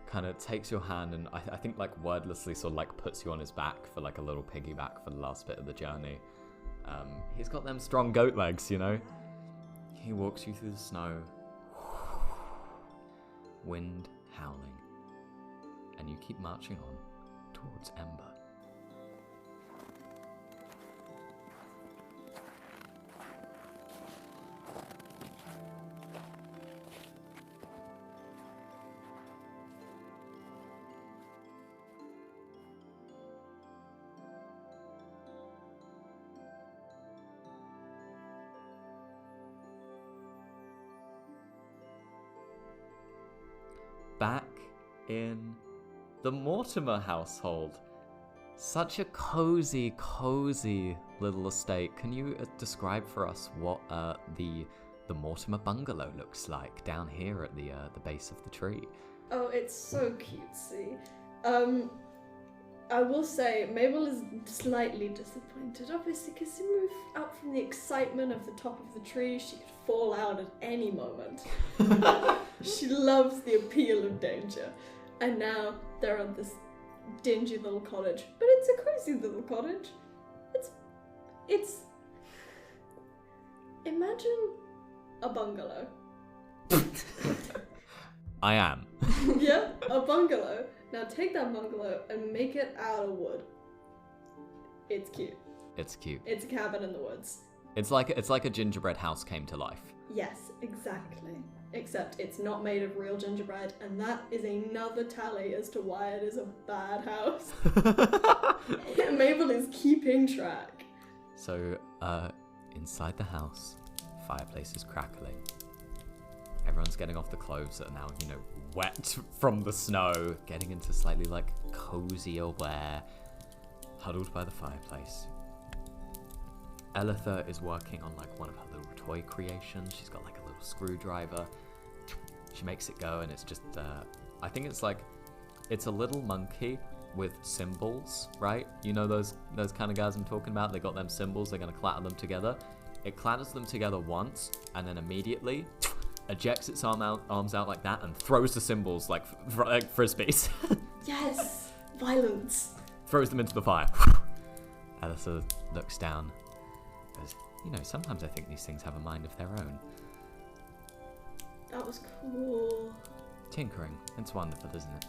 kind of takes your hand and I think like wordlessly sort of like puts you on his back for like a little piggyback for the last bit of the journey. He's got them strong goat legs, you know. He walks you through the snow, wind howling, and you keep marching on towards Ember. back in the Mortimer household. Such a cozy little estate. Can you describe for us what the Mortimer bungalow looks like down here at the base of the tree? Oh, it's so cutesy. I will say, Mabel is slightly disappointed, obviously, because to move out from the excitement of the top of the tree, she could fall out at any moment. She loves the appeal of danger. And now they're on this dingy little cottage. But it's a cozy little cottage. It's... Imagine a bungalow. I am. Yeah, a bungalow. Now take that bungalow and make it out of wood. It's cute. It's cute. It's a cabin in the woods. It's like a gingerbread house came to life. Yes, exactly. Except it's not made of real gingerbread, and that is another tally as to why it is a bad house. Mabel is keeping track. So, inside the house, fireplace is crackling. Everyone's getting off the clothes that are now, wet from the snow, getting into slightly, cozier wear, huddled by the fireplace. Elitha is working on, one of her little toy creations. She's got, a little screwdriver. She makes it go, and it's just, I think it's a little monkey with cymbals, right? You know those kind of guys I'm talking about? They got them cymbals, they're going to clatter them together. It clatters them together once, and then immediately ejects its arms out like that and throws the cymbals like frisbees. Yes! Violence! Throws them into the fire. Elitha looks down. Goes, sometimes I think these things have a mind of their own. That was cool. Tinkering. It's wonderful, isn't it?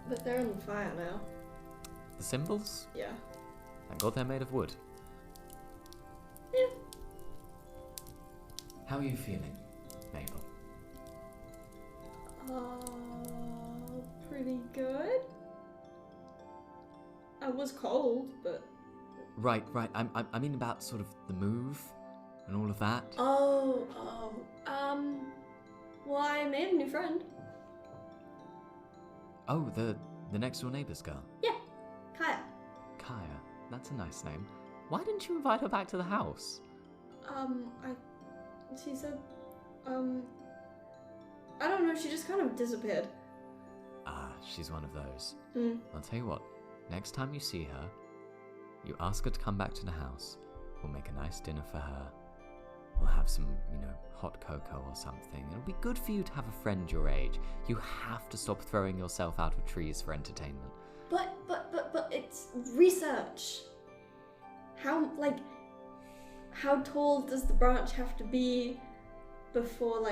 But they're on the fire now. The cymbals? Yeah. Thank God they're made of wood. Yeah. How are you feeling, Mabel? Pretty good. I was cold, but... Right. I mean about sort of the move and all of that. Well, I made a new friend. Oh, the next door neighbour's girl. Yeah, Kaya. Kaya. That's a nice name. Why didn't you invite her back to the house? She said, I don't know, she just kind of disappeared. Ah, she's one of those. Mm. I'll tell you what, next time you see her, you ask her to come back to the house. We'll make a nice dinner for her. We'll have some, hot cocoa or something. It'll be good for you to have a friend your age. You have to stop throwing yourself out of trees for entertainment. But it's research. How tall does the branch have to be before,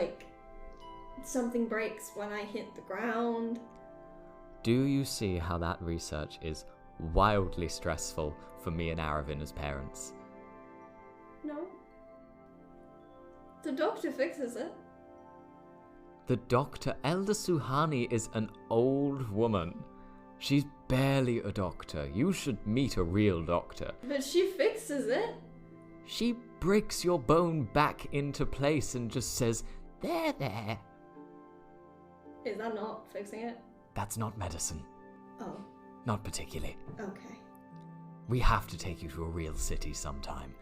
something breaks when I hit the ground? Do you see how that research is wildly stressful for me and Aravin as parents? No. The doctor fixes it. The doctor, Elder Suhani, is an old woman. She's barely a doctor. You should meet a real doctor. But she fixes it. She breaks your bone back into place and just says, there. Is that not fixing it? That's not medicine. Oh, Not particularly. okay. We have to take you to a real city sometime.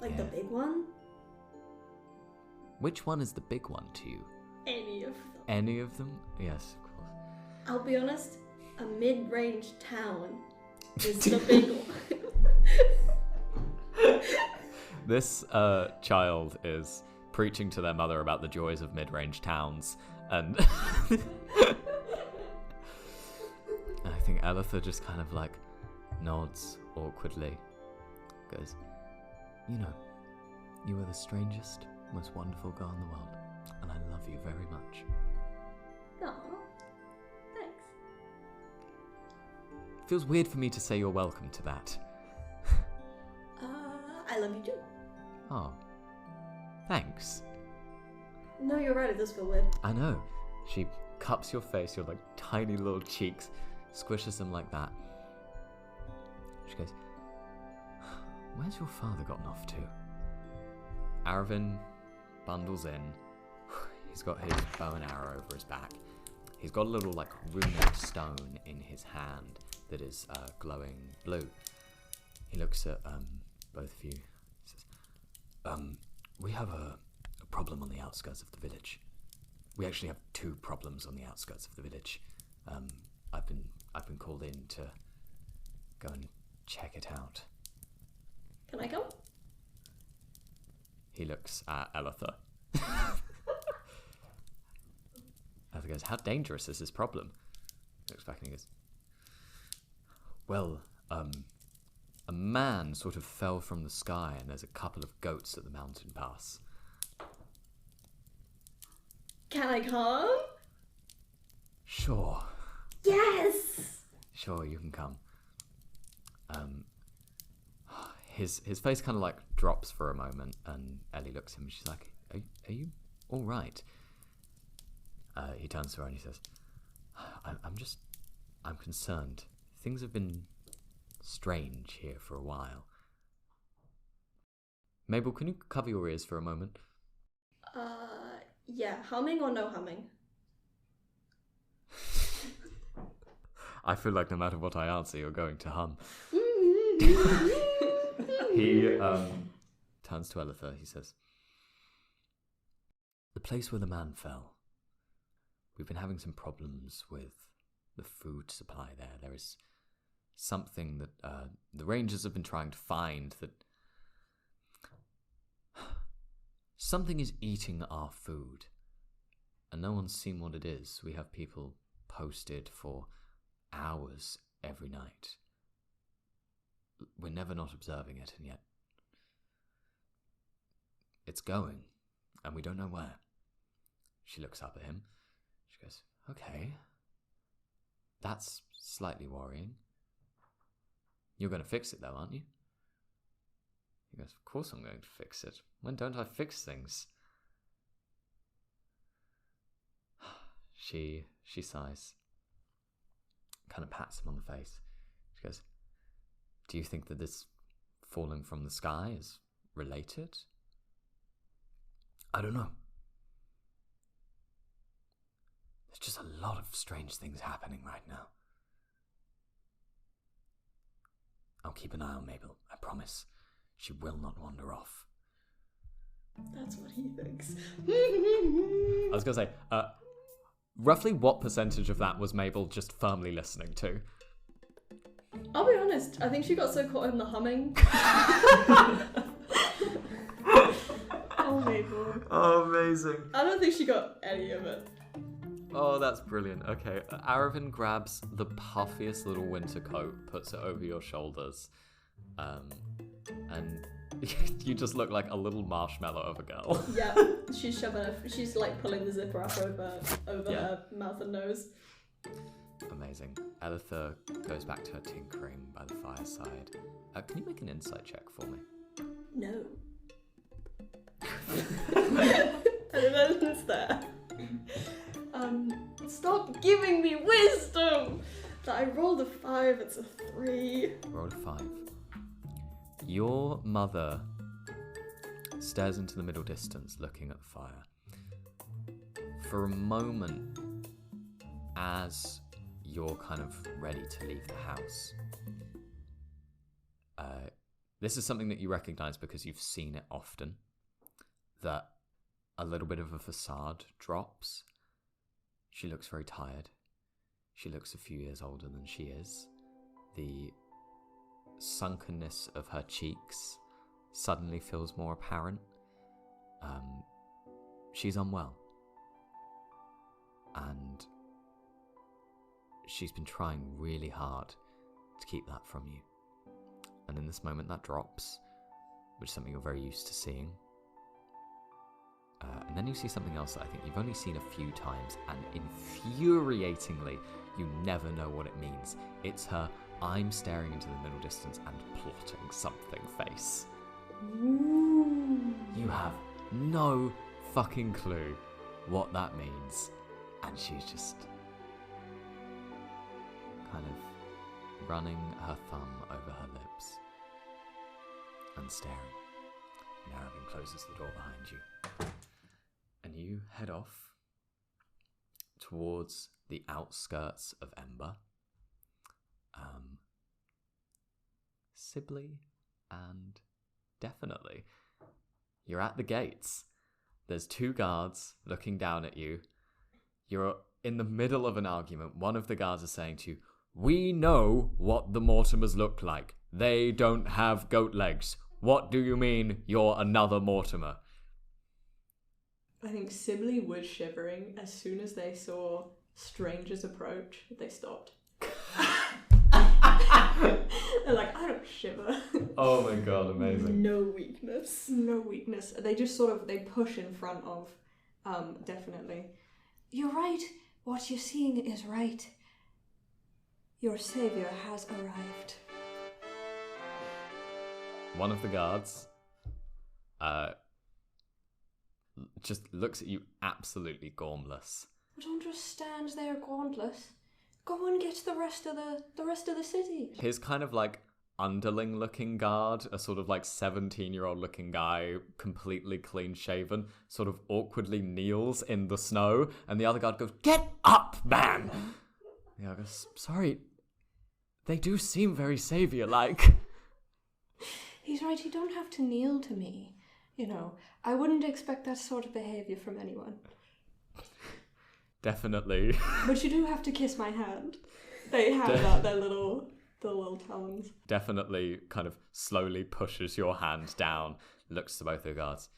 The Yeah. big one? Which one is the big one to you? Any of them. Any of them? Yes, of course. I'll be honest, a mid-range town is the big one. This child is preaching to their mother about the joys of mid-range towns, and I think Elitha just kind of nods awkwardly, goes, you are the strangest, most wonderful girl in the world, and I love you very much. Aw, thanks. Feels weird for me to say you're welcome to that. I love you too. Oh, thanks. No, you're right, it does feel weird. I know. She cups your face, your tiny little cheeks, squishes them like that. She goes, where's your father gotten off to? Aravin bundles in. He's got his bow and arrow over his back. He's got a little like runic stone in his hand that is glowing blue. He looks at both of you. He says, we have a problem on the outskirts of the village. We actually have 2 problems on the outskirts of the village. I've been called in to go and check it out. Can I come? He looks at Elitha. Elitha goes, how dangerous is this problem? He looks back and he goes, well, a man sort of fell from the sky and there's a couple of goats at the mountain pass. Can I come? Sure. Yes! Sure, you can come. His face kind of like drops for a moment, and Ellie looks at him and she's like, are you all right? He turns to her and he says, I'm concerned. Things have been strange here for a while. Mabel, can you cover your ears for a moment? Yeah, humming or no humming? I feel like no matter what I answer, you're going to hum. He turns to Elitha. He says, the place where the man fell, we've been having some problems with the food supply there. There is something that the rangers have been trying to find that something is eating our food, and no one's seen what it is. We have people posted for hours every night. We're never not observing it, and yet it's going, and we don't know where. She looks up at him. She goes, okay, that's slightly worrying. You're going to fix it though, aren't you? He goes, of course I'm going to fix it. When don't I fix things? She sighs, kind of pats him on the face. She goes, do you think that this falling from the sky is related? I don't know. There's just a lot of strange things happening right now. I'll keep an eye on Mabel, I promise. She will not wander off. That's what he thinks. I was going to say, roughly what percentage of that was Mabel just firmly listening to? I'll be honest, I think she got so caught in the humming. Oh, Mabel. Oh, amazing. I don't think she got any of it. Oh, that's brilliant. Okay, Aravan grabs the puffiest little winter coat, puts it over your shoulders, and you just look like a little marshmallow of a girl. Yeah, she's like pulling the zipper up over her mouth and nose. Amazing. Elitha goes back to her tinkering by the fireside. Can you make an insight check for me? No. I don't know if it's there. Stop giving me wisdom! I rolled a 5, it's a 3. Roll a 5. Your mother stares into the middle distance, looking at the fire. For a moment, as you're kind of ready to leave the house, this is something that you recognize because you've seen it often, that a little bit of a facade drops. She looks very tired. She looks a few years older than she is. The sunkenness of her cheeks suddenly feels more apparent. She's unwell. And she's been trying really hard to keep that from you. And in this moment that drops, which is something you're very used to seeing. And then you see something else that I think you've only seen a few times, and infuriatingly, you never know what it means. It's her I'm staring into the middle distance and plotting something face. Ooh. You have no fucking clue what that means. And she's just kind of running her thumb over her lips and staring. And Aravan closes the door behind you. And you head off towards the outskirts of Ember. Sibley and definitely. You're at the gates. There's 2 guards looking down at you. You're in the middle of an argument. One of the guards is saying to you, "We know what the Mortimers look like. They don't have goat legs. What do you mean you're another Mortimer?" I think Sibley was shivering as soon as they saw strangers approach. They stopped. They're like, I don't shiver. Oh my god, amazing. No weakness. No weakness. They just sort of, they push in front of, definitely. You're right. What you're seeing is right. Your savior has arrived. One of the guards just looks at you absolutely gormless. Don't just stand there gauntless. Go and get the rest of the city. His kind of like underling looking guard, a sort of like 17-year-old looking guy, completely clean shaven, sort of awkwardly kneels in the snow, and the other guard goes, "Get up, man!" The other goes, "Sorry, they do seem very savior-like." He's right, you don't have to kneel to me. You know, I wouldn't expect that sort of behaviour from anyone. Definitely. But you do have to kiss my hand. They have out their little talons. Definitely kind of slowly pushes your hand down, looks to both the guards.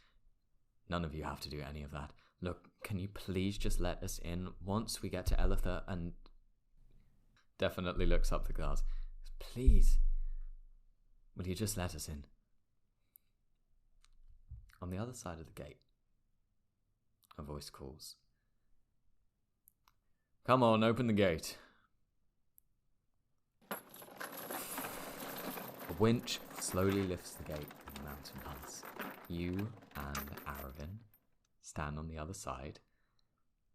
"None of you have to do any of that. Look, can you please just let us in once we get to Elitha?" And definitely looks up the guards. "Please, will you just let us in?" On the other side of the gate, a voice calls, "Come on, open the gate." A winch slowly lifts the gate in the mountain pass. You and Aravin stand on the other side,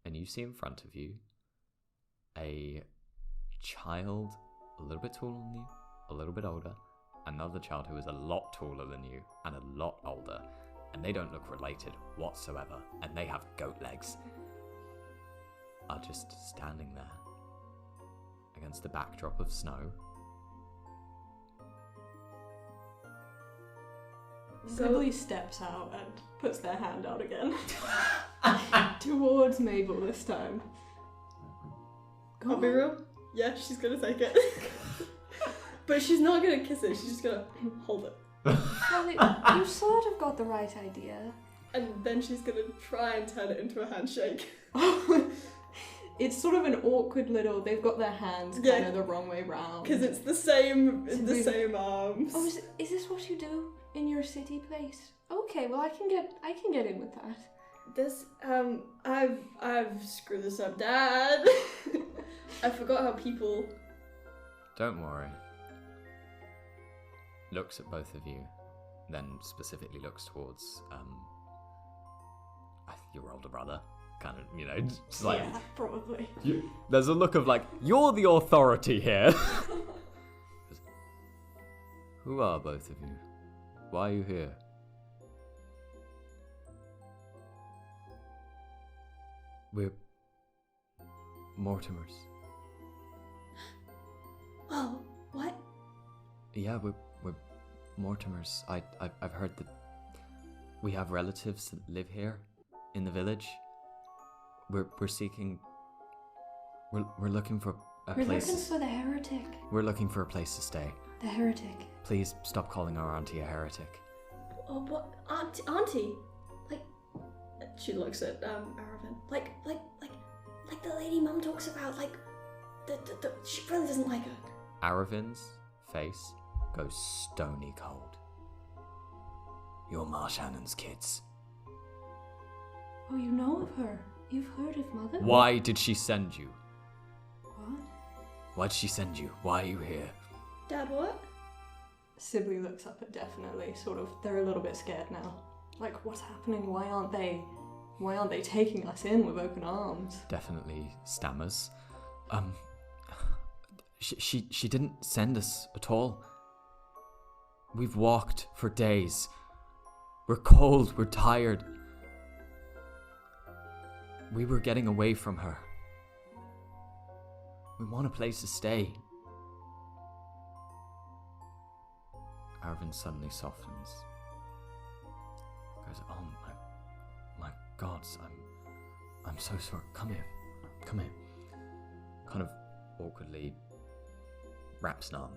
and you see in front of you a child a little bit taller than you, a little bit older, another child who is a lot taller than you and a lot older, and they don't look related whatsoever, and they have goat legs, are just standing there against the backdrop of snow. Sibley steps out and puts their hand out again. Towards Mabel this time. I'll be real. Yeah, she's gonna take it. But she's not gonna kiss it, she's just gonna hold it. Well, you sort of got the right idea. And then she's gonna try and turn it into a handshake. It's sort of an awkward little, they've got their hands kind of the wrong way round. Because it's the same arms. Oh, is this what you do in your city place? Okay, well I can get in with that. This, I've screwed this up, Dad. I forgot how people... Don't worry. Looks at both of you, then specifically looks towards, your older brother. Kind of, just like... Yeah, probably. There's a look of like, "You're the authority here." Who are both of you? Why are you here? We're Mortimers. Oh, what? Yeah, we're Mortimers. I've heard that we have relatives that live here in the village. We're seeking. We're looking for a We're place. looking for the heretic. We're looking for a place to stay. The heretic. Please stop calling our auntie a heretic. Oh, what? Auntie? Like... She looks at, Aravin. Like the lady Mum talks about, like, she really doesn't like her. Aravin's face goes stony cold. You're Marshannon's kids. Oh, you know of her? You've heard of Mother? Why did she send you? What? Why did she send you? Why are you here? Dad, what? Sibley looks up at definitely, sort of, they're a little bit scared now. Like, what's happening? Why aren't they taking us in with open arms? Definitely stammers. She didn't send us at all. We've walked for days. We're cold, we're tired. We were getting away from her. We want a place to stay. Arvin suddenly softens. Goes, oh my gods, I'm so sorry. Come here. Kind of awkwardly wraps an arm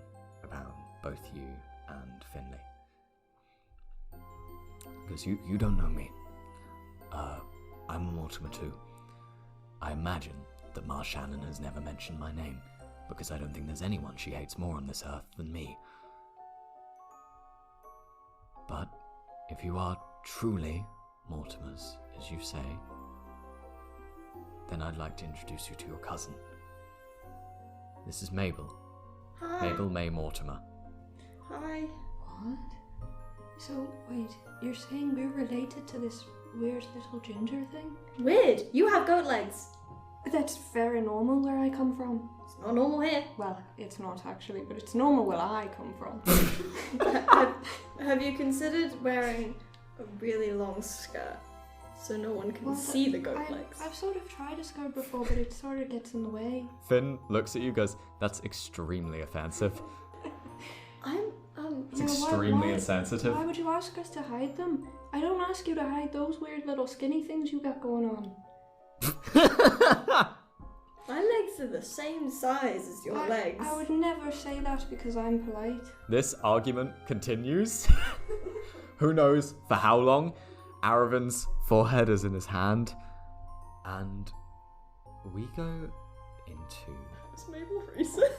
around both you and Finley. Because you don't know me. I'm a Mortimer too. I imagine that Ma Shannon has never mentioned my name, because I don't think there's anyone she hates more on this earth than me. But if you are truly Mortimers, as you say, then I'd like to introduce you to your cousin. This is Mabel. Hi. Mabel May Mortimer. Hi. What? So, wait, you're saying we're related to this weird little ginger thing? Weird. You have goat legs. That's very normal where I come from. It's not normal here. Well, it's not actually, but it's normal where I come from. Have you considered wearing a really long skirt so no one can see the goat legs? I've sort of tried a skirt before, but it sort of gets in the way. Finn looks at you, goes, that's extremely offensive. It's extremely insensitive. Why would you ask us to hide them? I don't ask you to hide those weird little skinny things you got going on. My legs are the same size as your legs. I would never say that because I'm polite. This argument continues. Who knows for how long? Aravin's forehead is in his hand. And we go into... Is Mabel racist?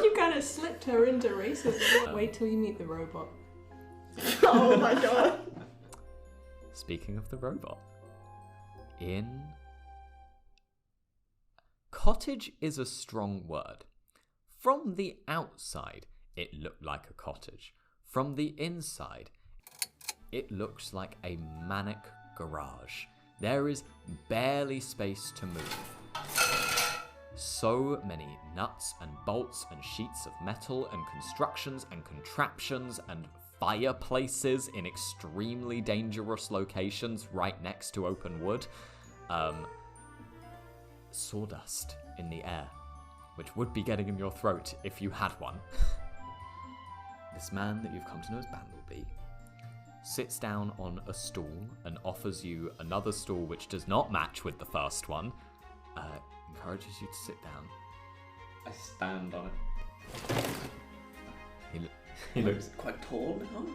You kind of slipped her into racism. Wait till you meet the robot. Oh my god. Speaking of the robot, in... Cottage is a strong word. From the outside, it looked like a cottage. From the inside, it looks like a manic garage. There is barely space to move. So many nuts and bolts and sheets of metal and constructions and contraptions and fireplaces in extremely dangerous locations right next to open wood. Sawdust in the air, which would be getting in your throat if you had one. This man that you've come to know as Bandleby sits down on a stool and offers you another stool which does not match with the first one. Encourages you to sit down. I stand on it. He looks. Quite tall now.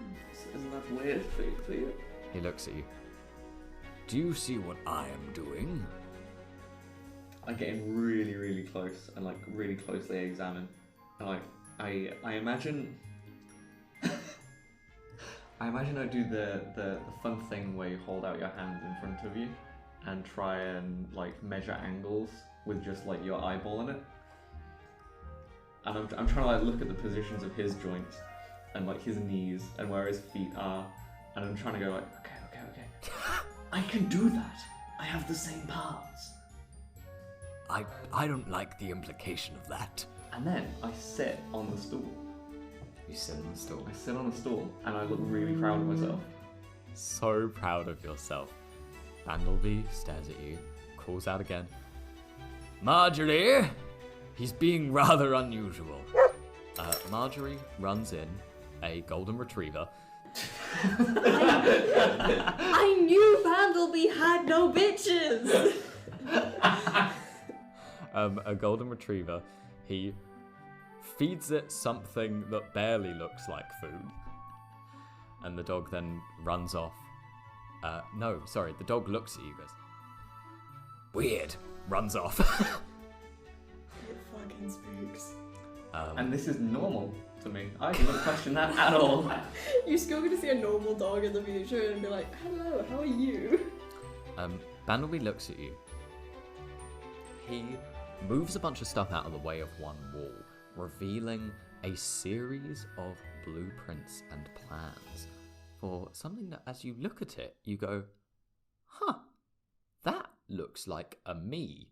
Isn't that weird for you? He looks at you. Do you see what I am doing? I get in really, really close and really closely examine. And I imagine. I imagine I do the fun thing where you hold out your hands in front of you and try and measure angles with just your eyeball in it. And I'm trying to look at the positions of his joints and his knees and where his feet are, and I'm trying to go okay. I can do that. I have the same parts. I don't like the implication of that. And then I sit on the stool. You sit on the stool. I sit on the stool and I look really proud of myself. So proud of yourself. Bandleby stares at you, calls out again. Marjorie! He's being rather unusual. Marjorie runs in, a golden retriever. I knew Bandleby had no bitches! A golden retriever. He feeds it something that barely looks like food. And the dog then runs off. The dog looks at you, goes, weird, runs off. It fucking spooks. And this is normal to me. I don't question that at all. You're still gonna see a normal dog in the future and be like, hello, how are you? Bandleby looks at you. He moves a bunch of stuff out of the way of one wall, revealing a series of blueprints and plans for something that, as you look at it, you go, that looks like a me.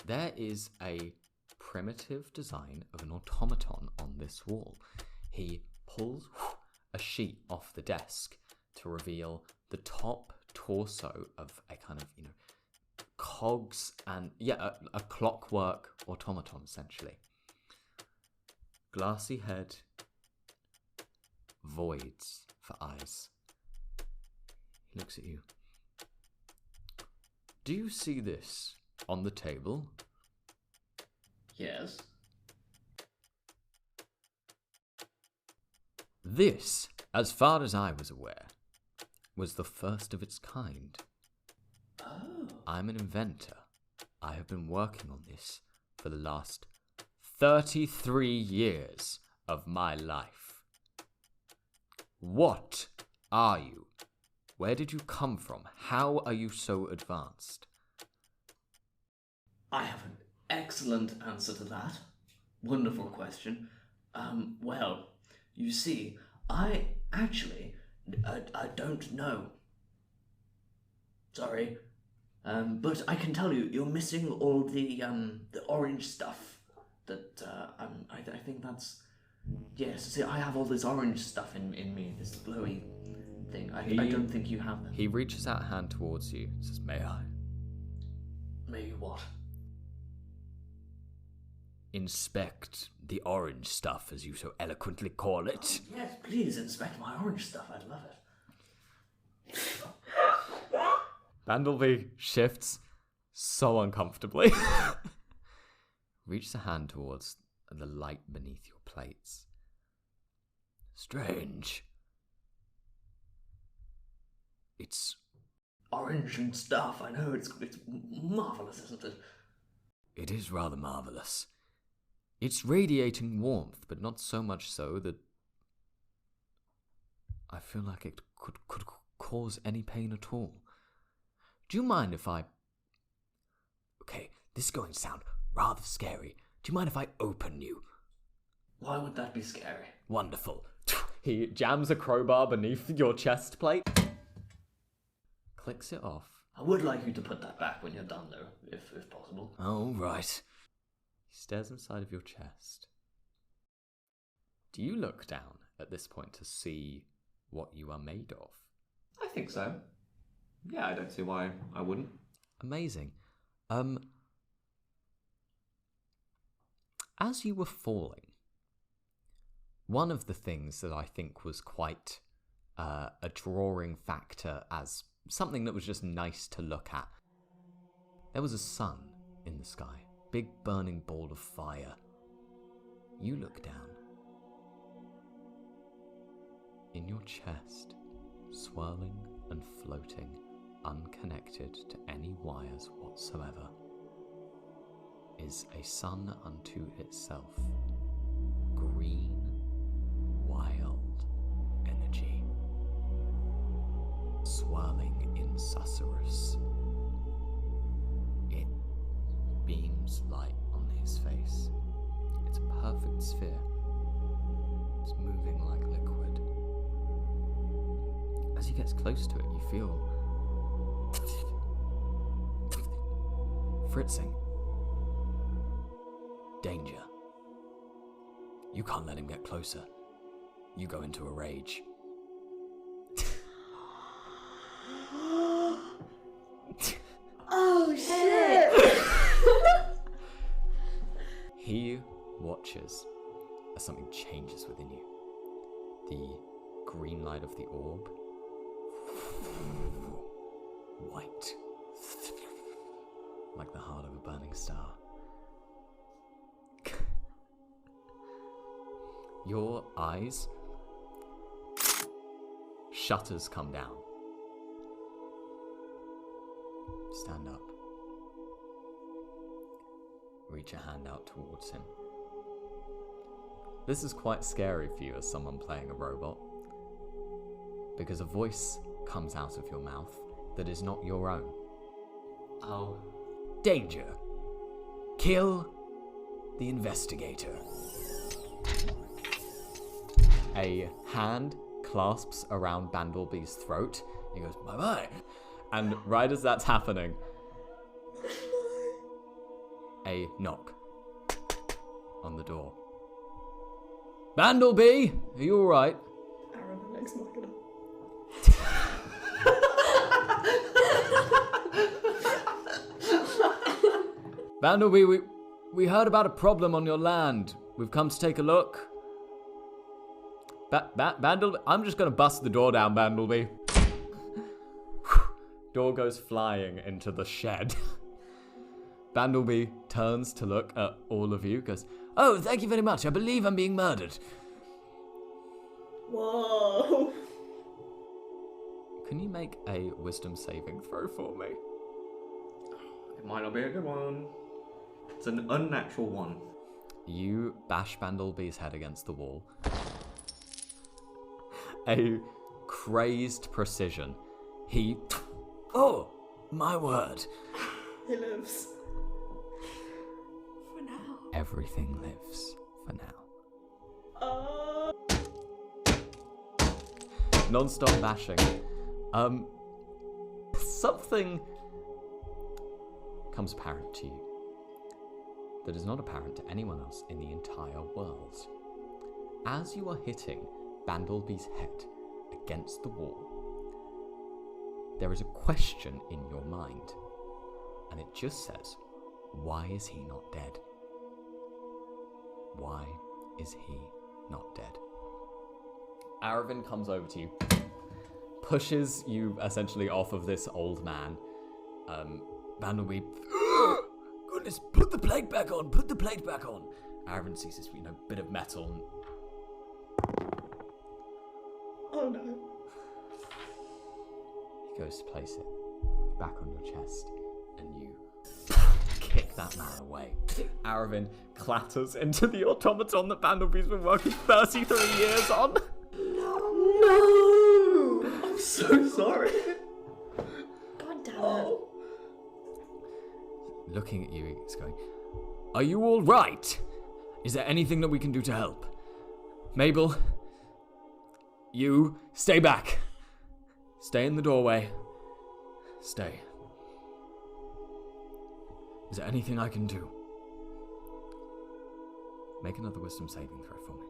There is a primitive design of an automaton on this wall. He pulls a sheet off the desk to reveal the top torso of a kind of, cogs and, a clockwork automaton, essentially. Glassy head, voids for eyes. He looks at you. Do you see this on the table? Yes. This, as far as I was aware, was the first of its kind. Oh. I'm an inventor. I have been working on this for the last 33 years of my life. What are you? Where did you come from? How are you so advanced? I have an excellent answer to that. Wonderful question. Well, you see, I actually, I don't know. Sorry. But I can tell you, you're missing all the orange stuff. That, I think that's... Yes, see, I have all this orange stuff in me, this glowy thing. I don't think you have that. He reaches out a hand towards you, says, may I? Maybe what? Inspect the orange stuff, as you so eloquently call it. Oh, yes, please inspect my orange stuff. I'd love it. Bandleby shifts so uncomfortably. Reaches a hand towards the light beneath your plates. Strange. It's Orange and stuff, I know, it's marvellous, isn't it? It is rather marvellous. It's radiating warmth, but not so much so that I feel like it could cause any pain at all. Do you mind if I... Okay, this is going to sound rather scary. Do you mind if I open you? Why would that be scary? Wonderful. He jams a crowbar beneath your chest plate. Clicks it off. I would like you to put that back when you're done, though, if possible. Oh, right. He stares inside of your chest. Do you look down at this point to see what you are made of? I think so. Yeah, I don't see why I wouldn't. Amazing. As you were falling, one of the things that I think was quite a drawing factor as something that was just nice to look at, there was a sun in the sky, big burning ball of fire. You look down. In your chest, swirling and floating, unconnected to any wires whatsoever, is a sun unto itself. Green, wild energy. Swirling in susurrus. It beams light on his face. It's a perfect sphere. It's moving like liquid. As he gets close to it, you feel fritzing. Danger. You can't let him get closer. You go into a rage. Oh shit! He watches as something changes within you. The green light of the orb. White. Like the heart of a burning star. Your eyes. Shutters come down. Stand up. Reach a hand out towards him. This is quite scary for you as someone playing a robot, because a voice comes out of your mouth that is not your own. Oh. Danger. Kill the investigator. A hand clasps around Bandleby's throat. He goes, bye-bye. And right as that's happening, a knock on the door. Bandleby, are you alright? Aaron, ex machina. Bandleby, we heard about a problem on your land. We've come to take a look. Bandleby, I'm just gonna bust the door down, Bandleby. Door goes flying into the shed. Bandleby turns to look at all of you, goes, "Oh, thank you very much. I believe I'm being murdered." Whoa. Can you make a wisdom saving throw for me? It might not be a good one. It's an unnatural one. You bash Bandleby's head against the wall. A crazed precision. He... Oh, my word. He lives. For now. Everything lives for now. Non-stop bashing. Something becomes apparent to you that is not apparent to anyone else in the entire world. As you are hitting Bandleby's head against the wall, there is a question in your mind, and it just says, why is he not dead? Why is he not dead? Aravan comes over to you, pushes you essentially off of this old man. Bandleby, goodness, put the plate back on, put the plate back on. Aravan sees this, bit of metal and... Oh no. He goes to place it back on your chest, and you kick that man away. Aravan clatters into the automaton that Bandleby's been working 33 years on. No! I'm so sorry. God damn it. Looking at you, he's going, "Are you all right? Is there anything that we can do to help? Mabel, you stay back. Stay in the doorway. Stay. Is there anything I can do?" Make another wisdom saving throw for me.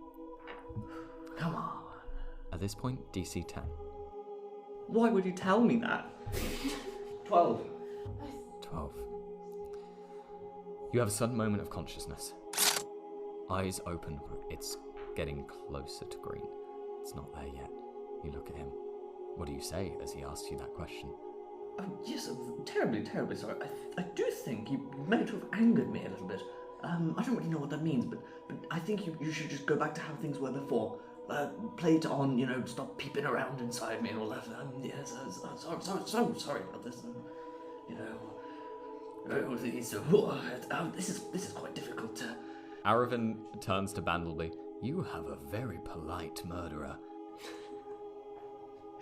Come on. At this point, DC 10. Why would you tell me that? 12. 12. You have a sudden moment of consciousness. Eyes open. It's getting closer to green. It's not there yet. You look at him. What do you say as he asks you that question? Yes, I'm terribly, terribly sorry. I do think you may have angered me a little bit. I don't really know what that means, but I think you should just go back to how things were before. Play it on, stop peeping around inside me and all that. Yes, so sorry about this. This is quite difficult to... Aravan turns to Bandleby. You have a very polite murderer.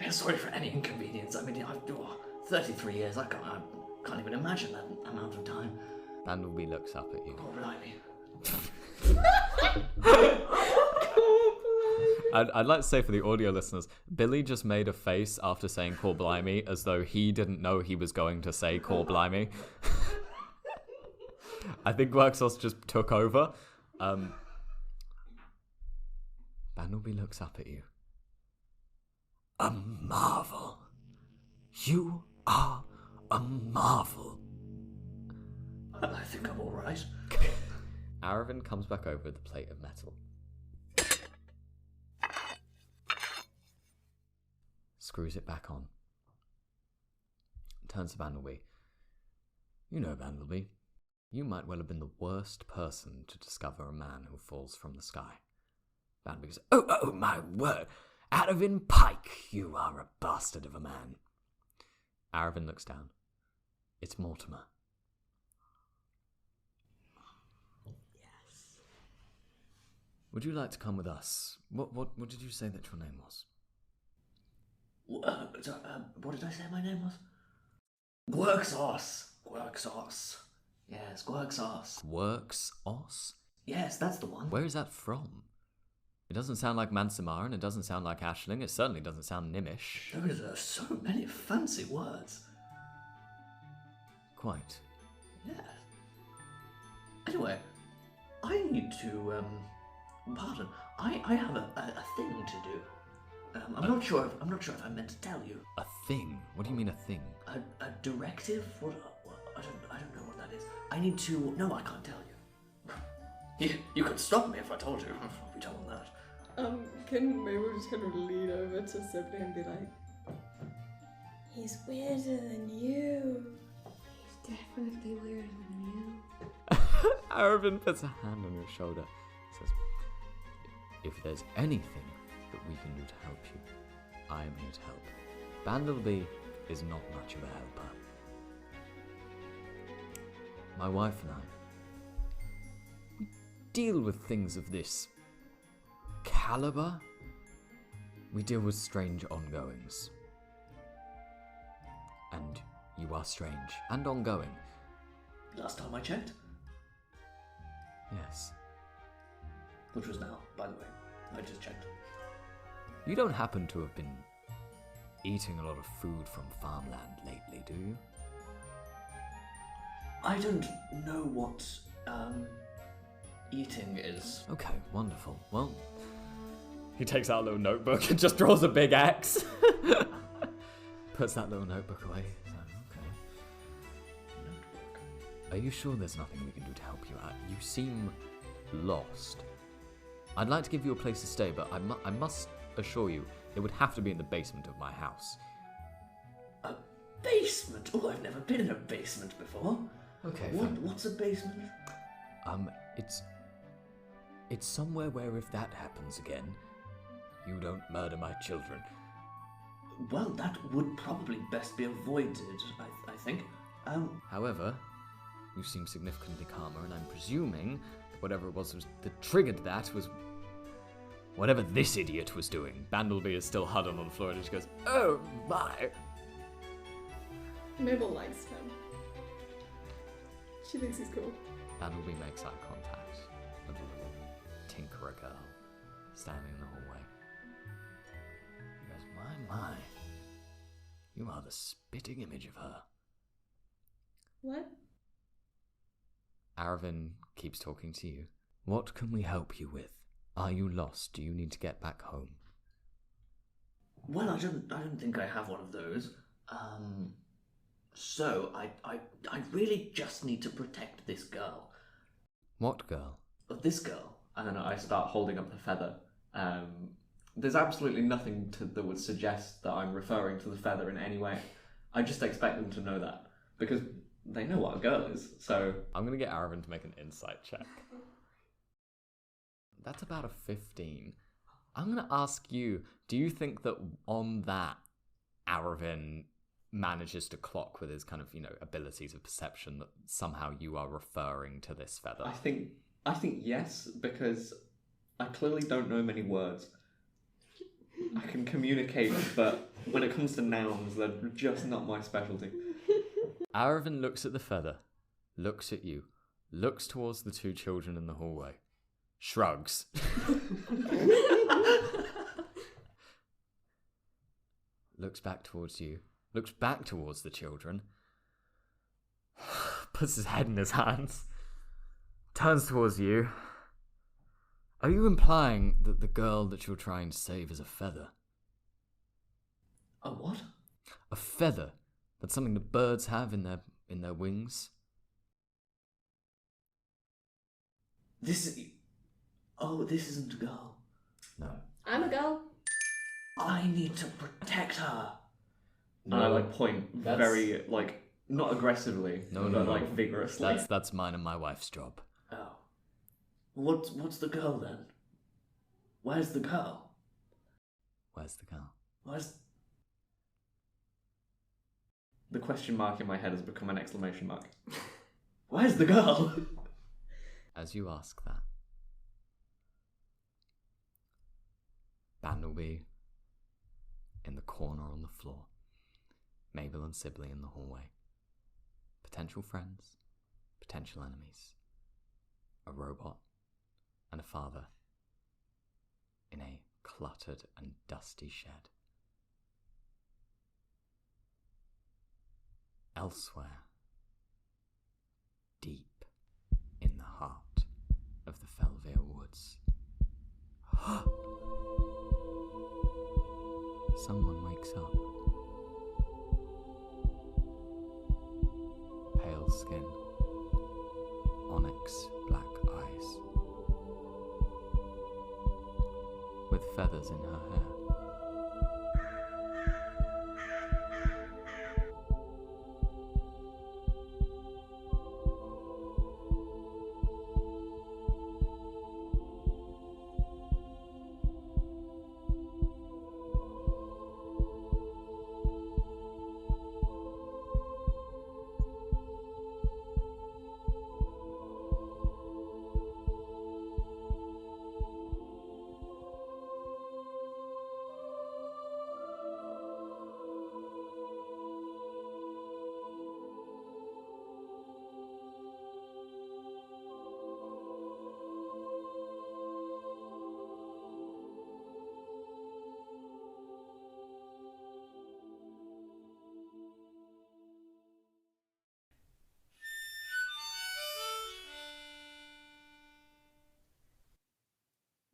Yeah, sorry for any inconvenience. I mean, I've 33 years. I can't even imagine that amount of time. Bandleby looks up at you. God blimey. I'd like to say for the audio listeners, Billy just made a face after saying "Cor Blimey" as though he didn't know he was going to say "Cor Blimey." I think Gwerxos just took over. Bandleby looks up at you. A marvel. You are a marvel. I think I'm all right. Aravan comes back over with the plate of metal. Screws it back on. Turns to Bandleby. You know, Bandleby, you might well have been the worst person to discover a man who falls from the sky. Bandleby goes, oh, my word. Aravan Pike, you are a bastard of a man. Aravan looks down. It's Mortimer. Yes. Would you like to come with us? What did you say that your name was? What did I say my name was? Gwerxos. Gwerxos. Yes, Gwerxos. Gwerxos? Yes, that's the one. Where is that from? It doesn't sound like Mansamar, and it doesn't sound like Ashling. It certainly doesn't sound Nimish. Those are so many fancy words. Quite. Yes. Anyway, I need to, pardon, I have a thing to do. I'm not sure if I meant to tell you. A thing? What do you mean a thing? A directive? What I don't know what that is. I need to... No, I can't tell you. You could stop me if I told you. We don't want that. Can Mabel just kind of lean over to Sibley and be like, He's weirder than you. He's definitely weirder than you. Aravind puts a hand on your shoulder. Says, if there's anything that we can do to help you, I am here to help. Bandleby is not much of a helper. My wife and I, we deal with things of this caliber. We deal with strange ongoings. And you are strange and ongoing. Last time I checked, Yes. which was now, by the way. I just checked. You don't happen to have been eating a lot of food from farmland lately, do you? I don't know what, eating is. Okay, wonderful. Well, he takes out a little notebook and just draws a big X. Puts that little notebook away. So, okay. Are you sure there's nothing we can do to help you out? You seem lost. I'd like to give you a place to stay, but I must assure you, it would have to be in the basement of my house. A basement? Oh, I've never been in a basement before. Okay, What's a basement? It's somewhere where if that happens again, you don't murder my children. Well, that would probably best be avoided, I think. However, you seem significantly calmer, and I'm presuming that whatever it was that triggered that was whatever this idiot was doing. Bandleby is still huddled on the floor, and he just goes, "Oh my!" Mabel likes him. She thinks he's cool. Bandleby makes eye contact with a little tinkerer girl standing in the hallway. He goes, my, you are the spitting image of her. What? Aravind keeps talking to you. What can we help you with? Are you lost? Do you need to get back home? Well, I don't think I have one of those. So I really just need to protect this girl. What girl? This girl. And then I start holding up the feather. There's absolutely nothing that would suggest that I'm referring to the feather in any way. I just expect them to know that, because they know what a girl is, so... I'm going to get Aravind to make an insight check. That's about a 15. I'm going to ask you, do you think that on that, Aravind manages to clock with his kind of, abilities of perception that somehow you are referring to this feather? I think yes, because I clearly don't know many words. I can communicate, but when it comes to nouns, they're just not my specialty. Aravind looks at the feather, looks at you, looks towards the two children in the hallway, shrugs. Looks back towards you, looks back towards the children, puts his head in his hands, turns towards you. Are you implying that the girl that you're trying to save is a feather? A what? A feather. That's something that birds have in their wings. This isn't a girl. No. I'm a girl. I need to protect her. And I point very, not aggressively, No. vigorously. That's mine and my wife's job. Oh. What's the girl then? Where's the girl? Where's the girl? The question mark in my head has become an exclamation mark. Where's the girl? As you ask that, Bandleby in the corner on the floor, Mabel and Sibley in the hallway. Potential friends, potential enemies. A robot and a father in a cluttered and dusty shed. Elsewhere, deep in the heart of the Felvir Woods. Someone wakes up. Pale skin, feathers in her hair.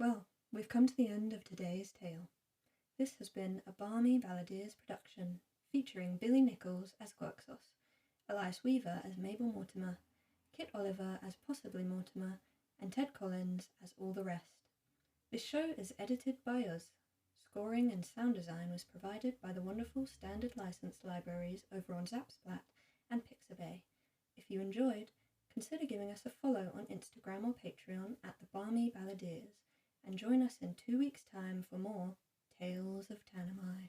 Well, we've come to the end of today's tale. This has been a Balmy Balladeers production, featuring Billy Nicholls as Gwerxos, Elias Weaver as Mabel Mortimer, Kit Oliver as possibly Mortimer, and Ted Collins as all the rest. This show is edited by us. Scoring and sound design was provided by the wonderful standard license libraries over on Zapsplat and Pixabay. If you enjoyed, consider giving us a follow on Instagram or Patreon at the Balmy Balladeers, and join us in 2 weeks' time for more Tales of Tanamai.